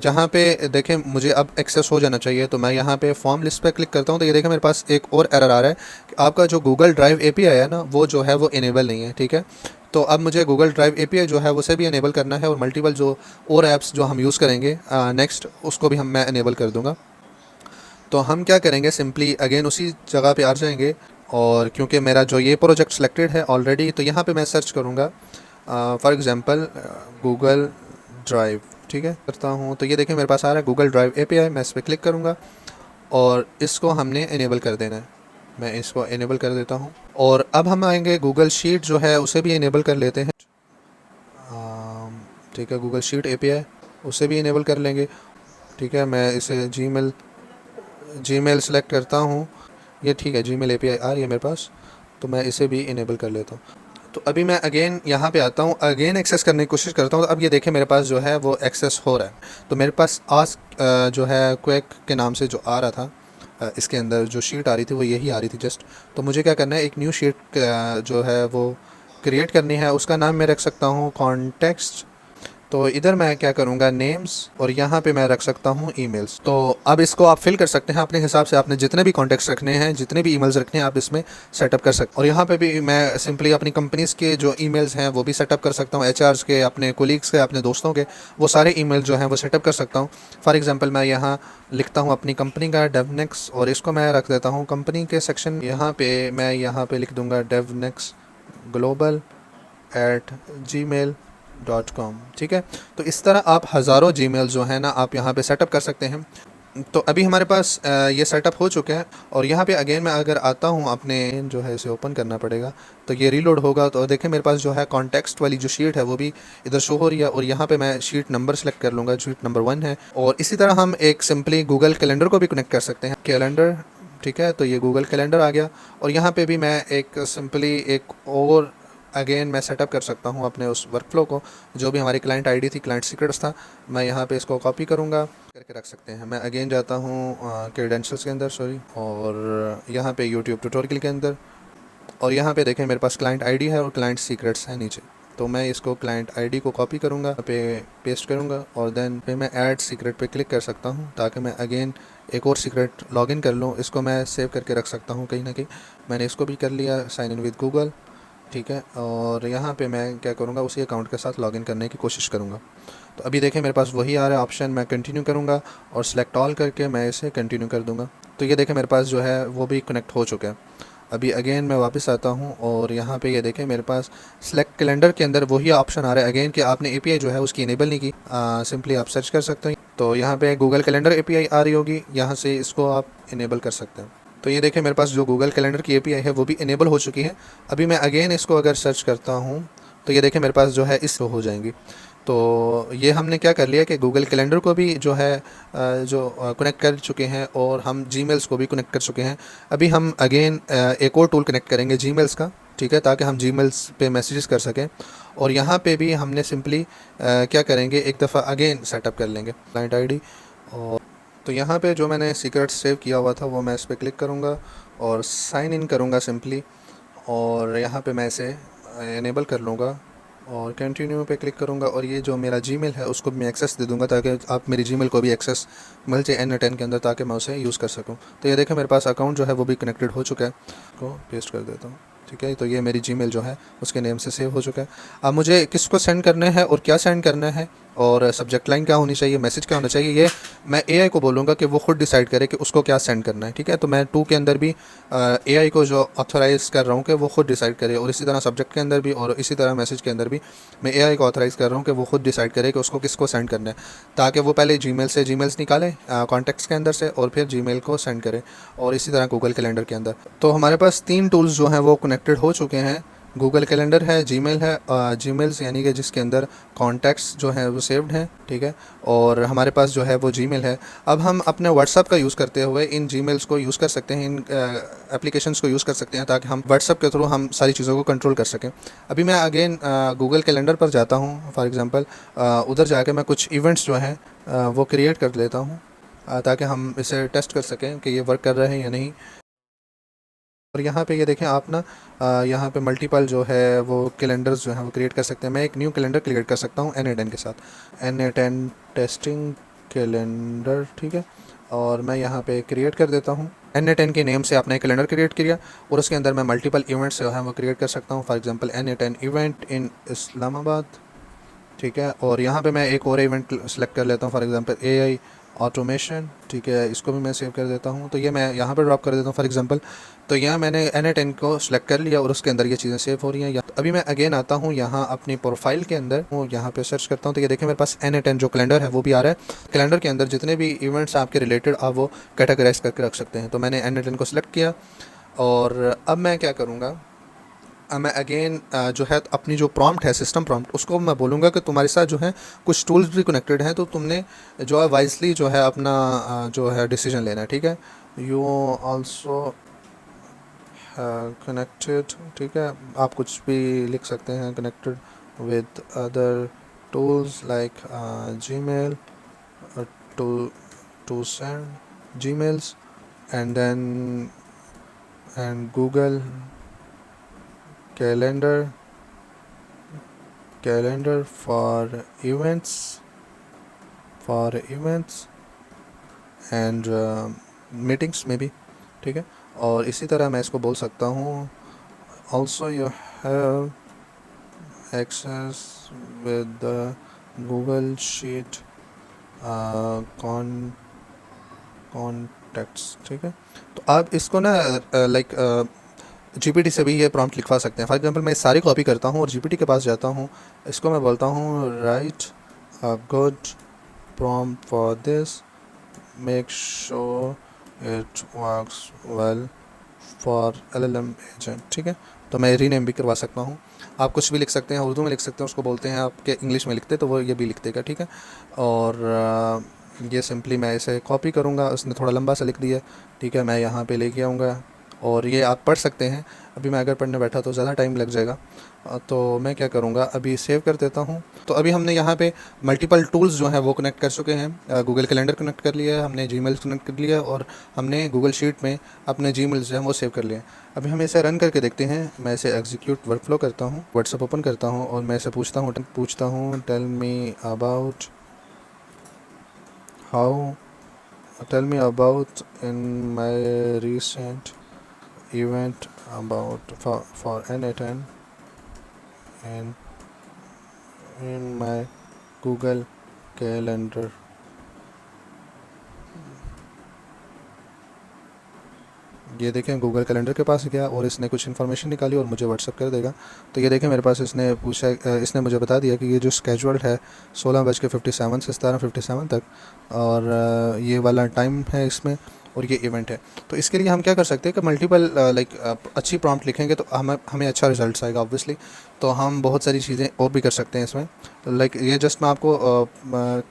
Speaker 1: जहाँ पे देखें मुझे अब एक्सेस हो जाना चाहिए, तो मैं यहाँ पे फॉर्म लिस्ट पे क्लिक करता हूँ, तो ये देखें मेरे पास एक और एरर आ रहा है कि आपका जो गूगल ड्राइव एपीआई है ना वो जो है वो इनेबल नहीं है, ठीक है। तो अब मुझे गूगल ड्राइव एपीआई जो है उसे भी इनेबल करना है और मल्टीपल जो और ऐप्स जो हम यूज़ करेंगे नेक्स्ट उसको भी मैं इनेबल कर दूँगा। तो हम क्या करेंगे, सिंपली अगेन उसी जगह पे आ जाएंगे और क्योंकि मेरा जो ये प्रोजेक्ट सेलेक्टेड है ऑलरेडी, तो यहाँ पे मैं सर्च करूँगा फॉर एग्ज़ाम्पल गूगल ड्राइव, ठीक है, करता हूँ। तो ये देखें मेरे पास आ रहा है गूगल ड्राइव एपीआई, मैं इस पर क्लिक करूँगा और इसको हमने इनेबल कर देना है। मैं इसको इनेबल कर देता हूँ और अब हम आएंगे गूगल शीट जो है उसे भी इनेबल कर लेते हैं, ठीक है, गूगल शीट एपीआई उसे भी इनेबल कर लेंगे, ठीक है। मैं इसे जीमेल सेलेक्ट करता हूँ, ये ठीक है, जीमेल एपीआई आ रही है मेरे पास, तो मैं इसे भी इनेबल कर लेता हूँ। तो अभी मैं अगेन यहाँ पे आता हूँ, अगेन एक्सेस करने की कोशिश करता हूँ, तो अब ये देखें मेरे पास जो है वो एक्सेस हो रहा है। तो मेरे पास आज जो है क्वेक के नाम से जो आ रहा था इसके अंदर जो शीट आ रही थी वो यही आ रही थी जस्ट। तो मुझे क्या करना है, एक न्यू शीट जो है वो क्रिएट करनी है, उसका नाम मैं रख सकता हूँ कॉन्टेक्स्ट। तो इधर मैं क्या करूँगा, नेम्स, और यहाँ पे मैं रख सकता हूँ ईमेल्स। तो अब इसको आप फिल कर सकते हैं अपने हिसाब से, आपने जितने भी कॉन्टेक्ट्स रखने हैं, जितने भी ईमेल्स रखने हैं आप इसमें सेटअप कर सकते हैं। और यहाँ पे भी मैं सिंपली अपनी कंपनीज़ के जो ईमेल्स हैं वो भी सेटअप कर सकता हूँ, एचआर्स के, अपने कोलीग्स के, अपने दोस्तों के, वो सारे ईमेल जो हैं वो सेटअप कर सकता हूँ। फॉर एग्जाम्पल मैं यहाँ लिखता हूँ अपनी कंपनी का डेवनेक्स और इसको मैं रख देता हूँ कंपनी के सेक्शन, यहाँ पे मैं यहाँ पे लिख दूँगा डेवनेक्स ग्लोबल @gmail.com, ठीक है। तो इस तरह आप हज़ारों जीमेल जो है ना आप यहाँ पे सेटअप कर सकते हैं। तो अभी हमारे पास ये सेटअप हो चुका है और यहाँ पे अगेन मैं अगर आता हूँ अपने जो है इसे ओपन करना पड़ेगा, तो ये रीलोड होगा। तो देखें मेरे पास जो है कॉन्टेक्स्ट वाली जो शीट है वो भी इधर शो हो रही है और यहाँ पे मैं शीट नंबर सेलेक्ट कर लूँगा, शीट नंबर 1 है। और इसी तरह हम एक सिंपली गूगल कैलेंडर को भी कनेक्ट कर सकते हैं, कैलेंडर, ठीक है। तो ये गूगल कैलेंडर आ गया और यहाँ पर भी मैं एक सिंपली एक और अगेन मैं सेटअप कर सकता हूँ अपने उस वर्कफ्लो को, जो भी हमारी क्लाइंट आईडी थी, क्लाइंट सीक्रेट्स था, मैं यहाँ पे इसको कॉपी करूँगा करके रख सकते हैं। मैं अगेन जाता हूँ क्रेडेंशियल्स के अंदर, सॉरी, और यहाँ पे यूट्यूब ट्यूटोरियल के अंदर, और यहाँ पे देखें मेरे पास क्लाइंट आईडी है और क्लाइंट सीक्रेट्स है नीचे। तो मैं इसको क्लाइंट आईडी को कॉपी करूँगा, पे पेस्ट करूँगा और देन पे मैं ऐड सीक्रेट पे क्लिक कर सकता हूँ ताकि मैं अगेन एक और सीक्रेट लॉगिन कर लूँ। इसको मैं सेव करके रख सकता हूँ कहीं ना कहीं। मैंने इसको भी कर लिया, साइन इन विद गूगल, ठीक है। और यहाँ पे मैं क्या करूँगा, उसी अकाउंट के साथ लॉगिन करने की कोशिश करूँगा। तो अभी देखें मेरे पास वही आ रहा है ऑप्शन, मैं कंटिन्यू करूँगा और सिलेक्ट ऑल करके मैं इसे कंटिन्यू कर दूँगा। तो ये देखें मेरे पास जो है वो भी कनेक्ट हो चुका है। अभी अगेन मैं वापस आता हूँ और यहाँ पे ये देखें मेरे पास सिलेक्ट कैलेंडर के अंदर वही ऑप्शन आ रहा है अगेन कि आपने एपीआई जो है उसकी इनेबल नहीं की। सिंपली आप सर्च कर सकते हैं, तो यहाँ पे गूगल कैलेंडर एपीआई आ रही होगी, यहाँ से इसको आप इनेबल कर सकते हैं। तो ये देखें मेरे पास जो गूगल कैलेंडर की एपीआई है वो भी इनेबल हो चुकी है। अभी मैं अगेन इसको अगर सर्च करता हूँ तो ये देखें मेरे पास जो है इस हो जाएंगी। तो ये हमने क्या कर लिया कि गूगल कैलेंडर को भी जो है कनेक्ट कर चुके हैं और हम जीमेल्स को भी कनेक्ट कर चुके हैं। अभी हम अगेन एक और टूल कनेक्ट करेंगे जीमेल्स का, ठीक है, ताकि हम जीमेल्स पे मैसेजेस कर सकें। और यहाँ पे भी हमने सिंपली क्या करेंगे, एक दफ़ा अगेन सेटअप कर लेंगे क्लाइंट आईडी। और तो यहाँ पे जो मैंने सीक्रेट सेव किया हुआ था वो मैं इस पर क्लिक करूँगा और साइन इन करूँगा सिंपली, और यहाँ पे मैं इसे इनेबल कर लूँगा और कंटिन्यू पे क्लिक करूँगा और ये जो मेरा जीमेल है उसको भी मैं एक्सेस दे दूँगा ताकि आप मेरी जीमेल को भी एक्सेस मिल जाए N10 के अंदर, ताकि मैं उसे यूज़ कर सकूँ। तो ये देखें मेरे पास अकाउंट जो है वो भी कनेक्टेड हो चुका है, को पेस्ट कर देता हूँ, ठीक है। तो ये मेरी जीमेल जो है उसके नेम से सेव हो चुका है। अब मुझे किसको सेंड करना है और क्या सेंड करना है और सब्जेक्ट लाइन क्या होनी चाहिए, मैसेज क्या होना चाहिए, ये मैं एआई को बोलूँगा कि वो खुद डिसाइड करे कि उसको क्या सेंड करना है, ठीक है। तो मैं 2 के अंदर भी एआई को जो ऑथराइज़ कर रहा हूँ कि वो खुद डिसाइड करे, और इसी तरह सब्जेक्ट के अंदर भी और इसी तरह मैसेज के अंदर भी मैं एआई को ऑथराइज़ कर रहा हूँ कि वो खुद डिसाइड करे कि उसको किसको सेंड करना है, ताकि वो पहले जीमेल से जीमेल्स निकाले कॉन्टैक्ट्स के अंदर से, और फिर जीमेल को सेंड करे, और इसी तरह गूगल कैलेंडर के अंदर। तो हमारे पास 3 टूल्स जो हैं वो कनेक्टेड हो चुके हैं। गूगल कैलेंडर है, जीमेल है, जीमेल्स यानी कि जिसके अंदर कॉन्टैक्ट्स जो हैं वो सेव्ड हैं, ठीक है, और हमारे पास जो है वो जीमेल है। अब हम अपने व्हाट्सअप का यूज़ करते हुए इन जीमेल्स को यूज़ कर सकते हैं, इन एप्लीकेशंस को यूज़ कर सकते हैं, ताकि हम व्हाट्सअप के थ्रू हम सारी चीज़ों को कंट्रोल कर सकें। अभी मैं अगेन गूगल कैलेंडर पर जाता हूँ, फॉर एग्ज़ाम्पल उधर जाके मैं कुछ इवेंट्स जो हैं वो क्रिएट कर लेता हूँ, ताकि हम इसे टेस्ट कर सकें कि ये वर्क कर रहा है या नहीं। और यहाँ पे ये देखें आप ना, यहाँ पे मल्टीपल जो है वो कैलेंडर्स जो हैं वो क्रिएट कर सकते हैं। मैं एक न्यू कैलेंडर क्रिएट कर सकता हूँ NA10 के साथ, NA10 टेस्टिंग कैलेंडर, ठीक है, और मैं यहाँ पे क्रिएट कर देता हूँ। NA10 के नेम से आपने एक कैलेंडर क्रिएट किया, और उसके अंदर मैं मल्टीपल इवेंट्स जो हैं वो क्रिएट कर सकता हूँ। For example NA10 event in Islamabad, ठीक है, और यहाँ पे मैं एक और इवेंट सेलेक्ट कर लेता हूँ, फॉर एग्जांपल AI ऑटोमेशन, ठीक है, इसको भी मैं सेव कर देता हूँ। तो ये मैं यहाँ पर ड्रॉप कर देता हूँ फॉर एग्जांपल। तो यहाँ मैंने NA10 को सिलेक्ट कर लिया और उसके अंदर ये चीज़ें सेव हो रही हैं। अभी मैं अगेन आता हूँ यहाँ अपनी प्रोफाइल के अंदर, वो यहाँ पे सर्च करता हूँ, तो ये देखें मेरे पास NA10 जो कैलेंडर है वो भी आ रहा है। कैलेंडर के अंदर जितने भी इवेंट्स आपके रिलेटेड आप वो कैटेगराइज करके रख सकते हैं। तो मैंने NA10 को सिलेक्ट किया, और अब मैं क्या करूँगा, मैं अगेन जो है अपनी जो प्रॉम्प्ट है, सिस्टम प्रॉम्प्ट, उसको मैं बोलूँगा कि तुम्हारे साथ जो है कुछ टूल्स भी कनेक्टेड हैं, तो तुमने जो है वाइजली जो है अपना जो है डिसीजन लेना है, ठीक है। यू आल्सो कनेक्टेड, ठीक है, आप कुछ भी लिख सकते हैं, connected with other tools like Gmail to to send Gmails, and then and Google calendar for events and meetings में भी, ठीक है। और इसी तरह मैं इसको बोल सकता हूँ, also you have access with the Google sheet contacts, ठीक है। तो आप इसको ना लाइक GPT से भी ये प्रॉम्प्ट लिखवा सकते हैं। फॉर एग्जांपल मैं सारी कॉपी करता हूँ और GPT के पास जाता हूँ, इसको मैं बोलता हूँ right a good prompt for this, make sure it works well for LLM agent, ठीक है। तो मैं रीनेम भी करवा सकता हूँ। आप कुछ भी लिख सकते हैं, उर्दू में लिख सकते हैं, उसको बोलते हैं आपके इंग्लिश में लिखते तो वो ये भी लिख देगा, ठीक है। और ये सिंपली मैं इसे कॉपी करूँगा, उसने थोड़ा लंबा सा लिख दिया, ठीक है, मैं यहाँ पे लेके आऊँगा और ये आप पढ़ सकते हैं। अभी मैं अगर पढ़ने बैठा तो ज़्यादा टाइम लग जाएगा, तो मैं क्या करूँगा, अभी सेव कर देता हूँ। तो अभी हमने यहाँ पे मल्टीपल टूल्स जो हैं वो कनेक्ट कर चुके हैं। गूगल कैलेंडर कनेक्ट कर लिया है हमने, जीमेल कनेक्ट कर लिया, और हमने गूगल शीट में अपने जीमेल जो हैं वो सेव कर लिए। अभी हम इसे रन करके देखते हैं। मैं इसे एग्जीक्यूट वर्कफ्लो करता हूँ, व्हाट्सएप ओपन करता हूँ, और मैं इसे पूछता हूँ tell me about how tell me about in my recent event about for NA10 in my Google Calendar। ये देखें गूगल कैलेंडर के पास गया और इसने कुछ इन्फॉर्मेशन निकाली और मुझे व्हाट्सअप कर देगा। तो ये देखें मेरे पास इसने पूछा, इसने मुझे बता दिया कि ये जो स्केजुअल्ड है 16:57 से 17:57 तक, और ये वाला टाइम है इसमें, और ये इवेंट है। तो इसके लिए हम क्या कर सकते हैं कि मल्टीपल लाइक अच्छी प्रॉम्प्ट लिखेंगे तो हमें अच्छा रिजल्ट आएगा ऑब्वियसली। तो हम बहुत सारी चीज़ें और भी कर सकते हैं इसमें। लाइक ये जस्ट मैं आपको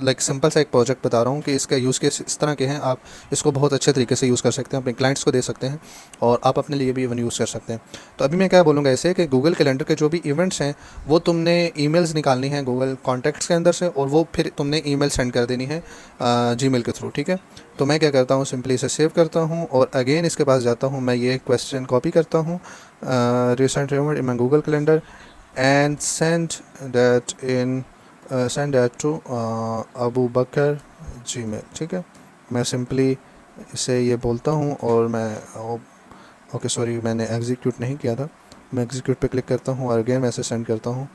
Speaker 1: लाइक सिंपल सा एक प्रोजेक्ट बता रहा हूँ कि इसका यूज़ केस इस तरह के हैं। आप इसको बहुत अच्छे तरीके से यूज़ कर सकते हैं, अपने क्लाइंट्स को दे सकते हैं, और आप अपने लिए भी इवन यूज़ कर सकते हैं। तो अभी मैं क्या बोलूँगा ऐसे कि गूगल कैलेंडर के जो भी इवेंट्स हैं वो तुमने ईमेल्स निकालनी है गूगल कॉन्टैक्ट्स के अंदर से, और वो फिर तुमने ईमेल सेंड कर देनी है जीमेल के थ्रू, ठीक है। तो मैं क्या करता हूँ, सिंपली इसे सेव करता हूँ और अगेन इसके पास जाता हूँ, मैं ये क्वेश्चन कॉपी करता हूँ, recent event in my Google calendar and send that to Abu Bakar Gmail, ठीक है। मैं सिंपली इसे ये बोलता हूँ, और मैं ओके सॉरी मैंने एग्जीक्यूट नहीं किया था, मैं एग्जीक्यूट पे क्लिक करता हूँ और अगेन मैं इसे सेंड करता हूँ।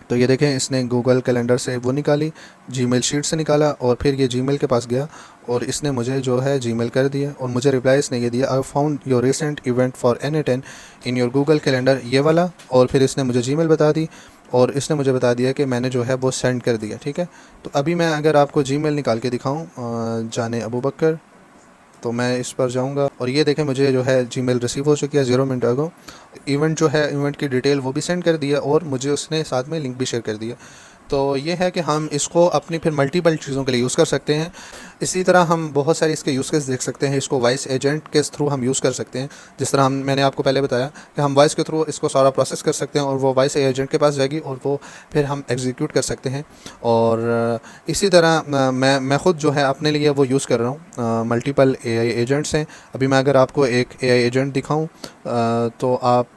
Speaker 1: तो ये देखें, इसने गूगल कैलेंडर से वो निकाली, जीमेल शीट से निकाला, और फिर ये जीमेल के पास गया और इसने मुझे जो है जीमेल कर दिया, और मुझे रिप्लाई इसने ये दिया, I found your recent event for N10 in your Google calendar, ये वाला। और फिर इसने मुझे जीमेल बता दी और इसने मुझे बता दिया कि मैंने जो है वो सेंड कर दिया। ठीक है, तो अभी मैं अगर आपको जीमेल निकाल के दिखाऊं, जाने अबू बकर, तो मैं इस पर जाऊंगा और ये देखें मुझे जो है जीमेल रिसीव हो चुकी है 0 मिनट अगो। इवेंट जो है, इवेंट की डिटेल वो भी सेंड कर दिया और मुझे उसने साथ में लिंक भी शेयर कर दिया। तो ये है कि हम इसको अपनी फिर मल्टीपल चीज़ों के लिए यूज़ कर सकते हैं। इसी तरह हम बहुत सारे इसके यूज़ केस देख सकते हैं। इसको वॉइस एजेंट के थ्रू हम यूज़ कर सकते हैं। जिस तरह मैंने आपको पहले बताया कि हम वॉइस के थ्रू इसको सारा प्रोसेस कर सकते हैं और वो वॉइस एजेंट के पास जाएगी और वो फिर हम एग्जीक्यूट कर सकते हैं। और इसी तरह मैं ख़ुद जो है अपने लिए वो यूज़ कर रहा हूँ। मल्टीपल AI एजेंट्स हैं। अभी मैं अगर आपको एक AI एजेंट दिखाऊँ तो आप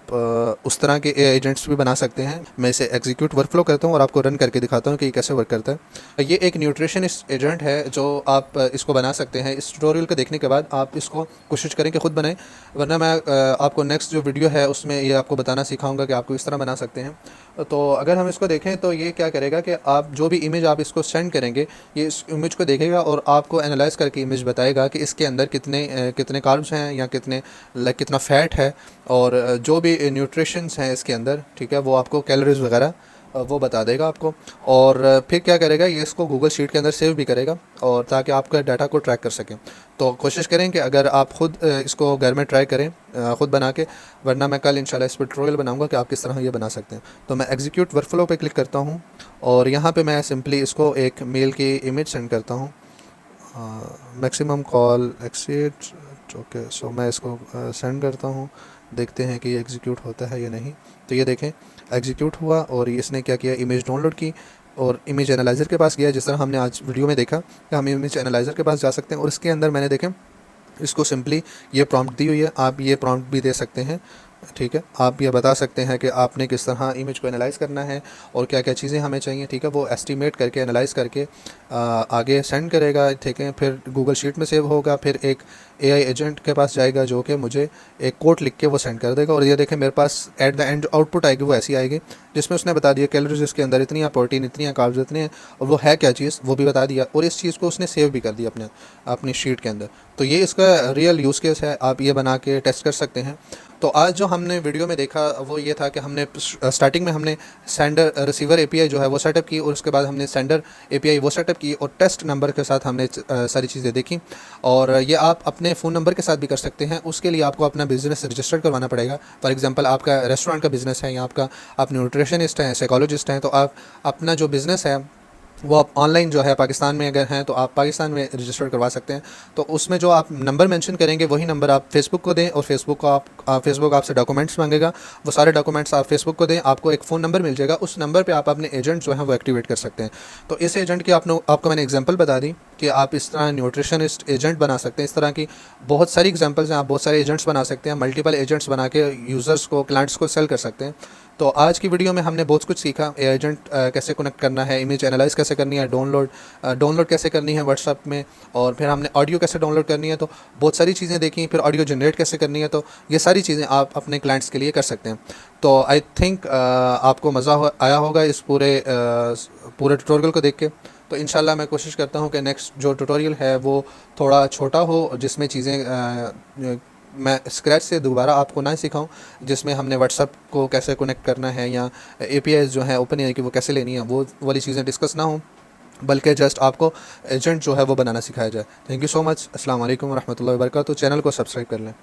Speaker 1: उस तरह के AI एजेंट्स भी बना सकते हैं। मैं इसे एग्जीक्यूट वर्कफ्लो करता हूँ और आपको रन करके दिखाता हूँ कि ये कैसे वर्क करता है। ये एक न्यूट्रिशनिस्ट एजेंट है जो आप इसको बना सकते हैं। इस ट्यूटोरियल को देखने के बाद आप इसको कोशिश करें कि ख़ुद बनाएं, वरना मैं आपको नेक्स्ट जो वीडियो है उसमें ये आपको बताना सिखाऊंगा कि आपको इस तरह बना सकते हैं। तो अगर हम इसको देखें तो ये क्या करेगा कि आप जो भी इमेज आप इसको सेंड करेंगे, ये इस इमेज को देखेगा और आपको एनालाइज करके इमेज बताएगा कि इसके अंदर कितने कार्ब्स हैं या कितना फ़ैट है, और जो भी न्यूट्रिशंस हैं इसके अंदर, ठीक है, वो आपको कैलोरीज वगैरह वो बता देगा आपको। और फिर क्या करेगा, ये इसको गूगल शीट के अंदर सेव भी करेगा, और ताकि आपका डाटा को ट्रैक कर सकें। तो कोशिश करें कि अगर आप ख़ुद इसको घर में ट्राई करें ख़ुद बना के, वरना मैं कल इंशाल्लाह इस पर ट्यूटोरियल बनाऊंगा कि आप किस तरह ये बना सकते हैं। तो मैं एग्जीक्यूट वर्कफ्लो पे क्लिक करता हूँ और यहाँ पे मैं सिंपली इसको एक मेल की इमेज सेंड करता हूँ, मैक्सिमम कॉल एक्सीड। ओके, सो मैं इसको सेंड करता हूँ, देखते हैं कि ये एग्जीक्यूट होता है या नहीं। तो ये देखें एग्जीक्यूट हुआ और इसने क्या किया, इमेज डाउनलोड की और इमेज एनालाइज़र के पास गया। जिस तरह हमने आज वीडियो में देखा कि हम इमेज एनालाइज़र के पास जा सकते हैं और इसके अंदर मैंने देखें इसको सिंपली ये प्रॉम्प्ट दी हुई है। आप ये प्रॉम्प्ट भी दे सकते हैं, ठीक है। आप ये बता सकते हैं कि आपने किस तरह इमेज को एनालाइज़ करना है और क्या क्या चीज़ें हमें चाहिए, ठीक है। वो एस्टीमेट करके एनालाइज़ करके आगे सेंड करेगा, ठीक है। फिर गूगल शीट में सेव होगा, फिर एक AI एजेंट के पास जाएगा जो कि मुझे एक कोड लिख के वो सेंड कर देगा। और ये देखें मेरे पास एट द एंड आउटपुट आएगी, वो ऐसी आएगी जिसमें उसने बता दिया कैलोरीज इसके अंदर इतनी है, प्रोटीन इतनी है, कार्ब्स इतने हैं, और वो है क्या चीज़ वो भी बता दिया, और इस चीज़ को उसने सेव भी कर दिया अपनी शीट के अंदर। तो ये इसका रियल यूज़ केस है, आप ये बना के टेस्ट कर सकते हैं। तो आज जो हमने वीडियो में देखा वो ये था कि हमने स्टार्टिंग में हमने सेंडर रिसीवर API जो है वो सेटअप की, और उसके बाद हमने सेंडर API वो सेटअप की, और टेस्ट नंबर के साथ हमने सारी चीज़ें देखी। और ये आप अपने फ़ोन नंबर के साथ भी कर सकते हैं। उसके लिए आपको अपना बिज़नेस रजिस्टर करवाना पड़ेगा। फॉर एग्जांपल आपका रेस्टोरेंट का बिज़नेस है या आप न्यूट्रिशनिस्ट हैं, साइकोलॉजिस्ट हैं, तो आप अपना जो बिज़नेस है वो आप ऑनलाइन जो है पाकिस्तान में अगर हैं तो आप पाकिस्तान में रजिस्टर करवा सकते हैं। तो उसमें जो आप नंबर मेंशन करेंगे वही नंबर आप फेसबुक को दें, और फेसबुक आपसे डॉक्यूमेंट्स मांगेगा, वो सारे डॉक्यूमेंट्स आप फेसबुक को दें, आपको एक फ़ोन नंबर मिल जाएगा, उस नंबर पे आप अपने एजेंट जो है वो एक्टिवेट कर सकते हैं। तो इस एजेंट की आपको मैंने एग्जांपल बता दी कि आप इस तरह न्यूट्रिशनिस्ट एजेंट बना सकते हैं। इस तरह की बहुत सारी एग्जांपल्स हैं, आप बहुत सारे एजेंट्स बना सकते हैं, मल्टीपल एजेंट्स बना के यूज़र्स को, क्लाइंट्स को सेल कर सकते हैं। तो आज की वीडियो में हमने बहुत कुछ सीखा, एजेंट कैसे कनेक्ट करना है, इमेज एनालाइज कैसे करनी है, डाउनलोड कैसे करनी है व्हाट्सएप में, और फिर हमने ऑडियो कैसे डाउनलोड करनी है। तो बहुत सारी चीज़ें देखी, फिर ऑडियो जनरेट कैसे करनी है। तो ये सारी चीज़ें आप अपने क्लाइंट्स के लिए कर सकते हैं। तो आई थिंक आपको मज़ा आया होगा इस पूरे ट्यूटोरियल को देख के। तो इंशाल्लाह मैं कोशिश करता हूँ कि नेक्स्ट जो ट्यूटोरियल है वो थोड़ा छोटा हो, जिसमें चीज़ें मैं स्क्रैच से दोबारा आपको ना सिखाऊं, जिसमें हमने व्हाट्सएप को कैसे कनेक्ट करना है या APIs जो है OpenAI की वो कैसे लेनी है, वो वाली चीज़ें डिस्कस ना हो, बल्कि जस्ट आपको एजेंट जो है वो बनाना सिखाया जाए। Thank you so much. अस्सलाम वालेकुम रहमतुल्लाहि व बरकातहू। चैनल को सब्सक्राइब कर लें।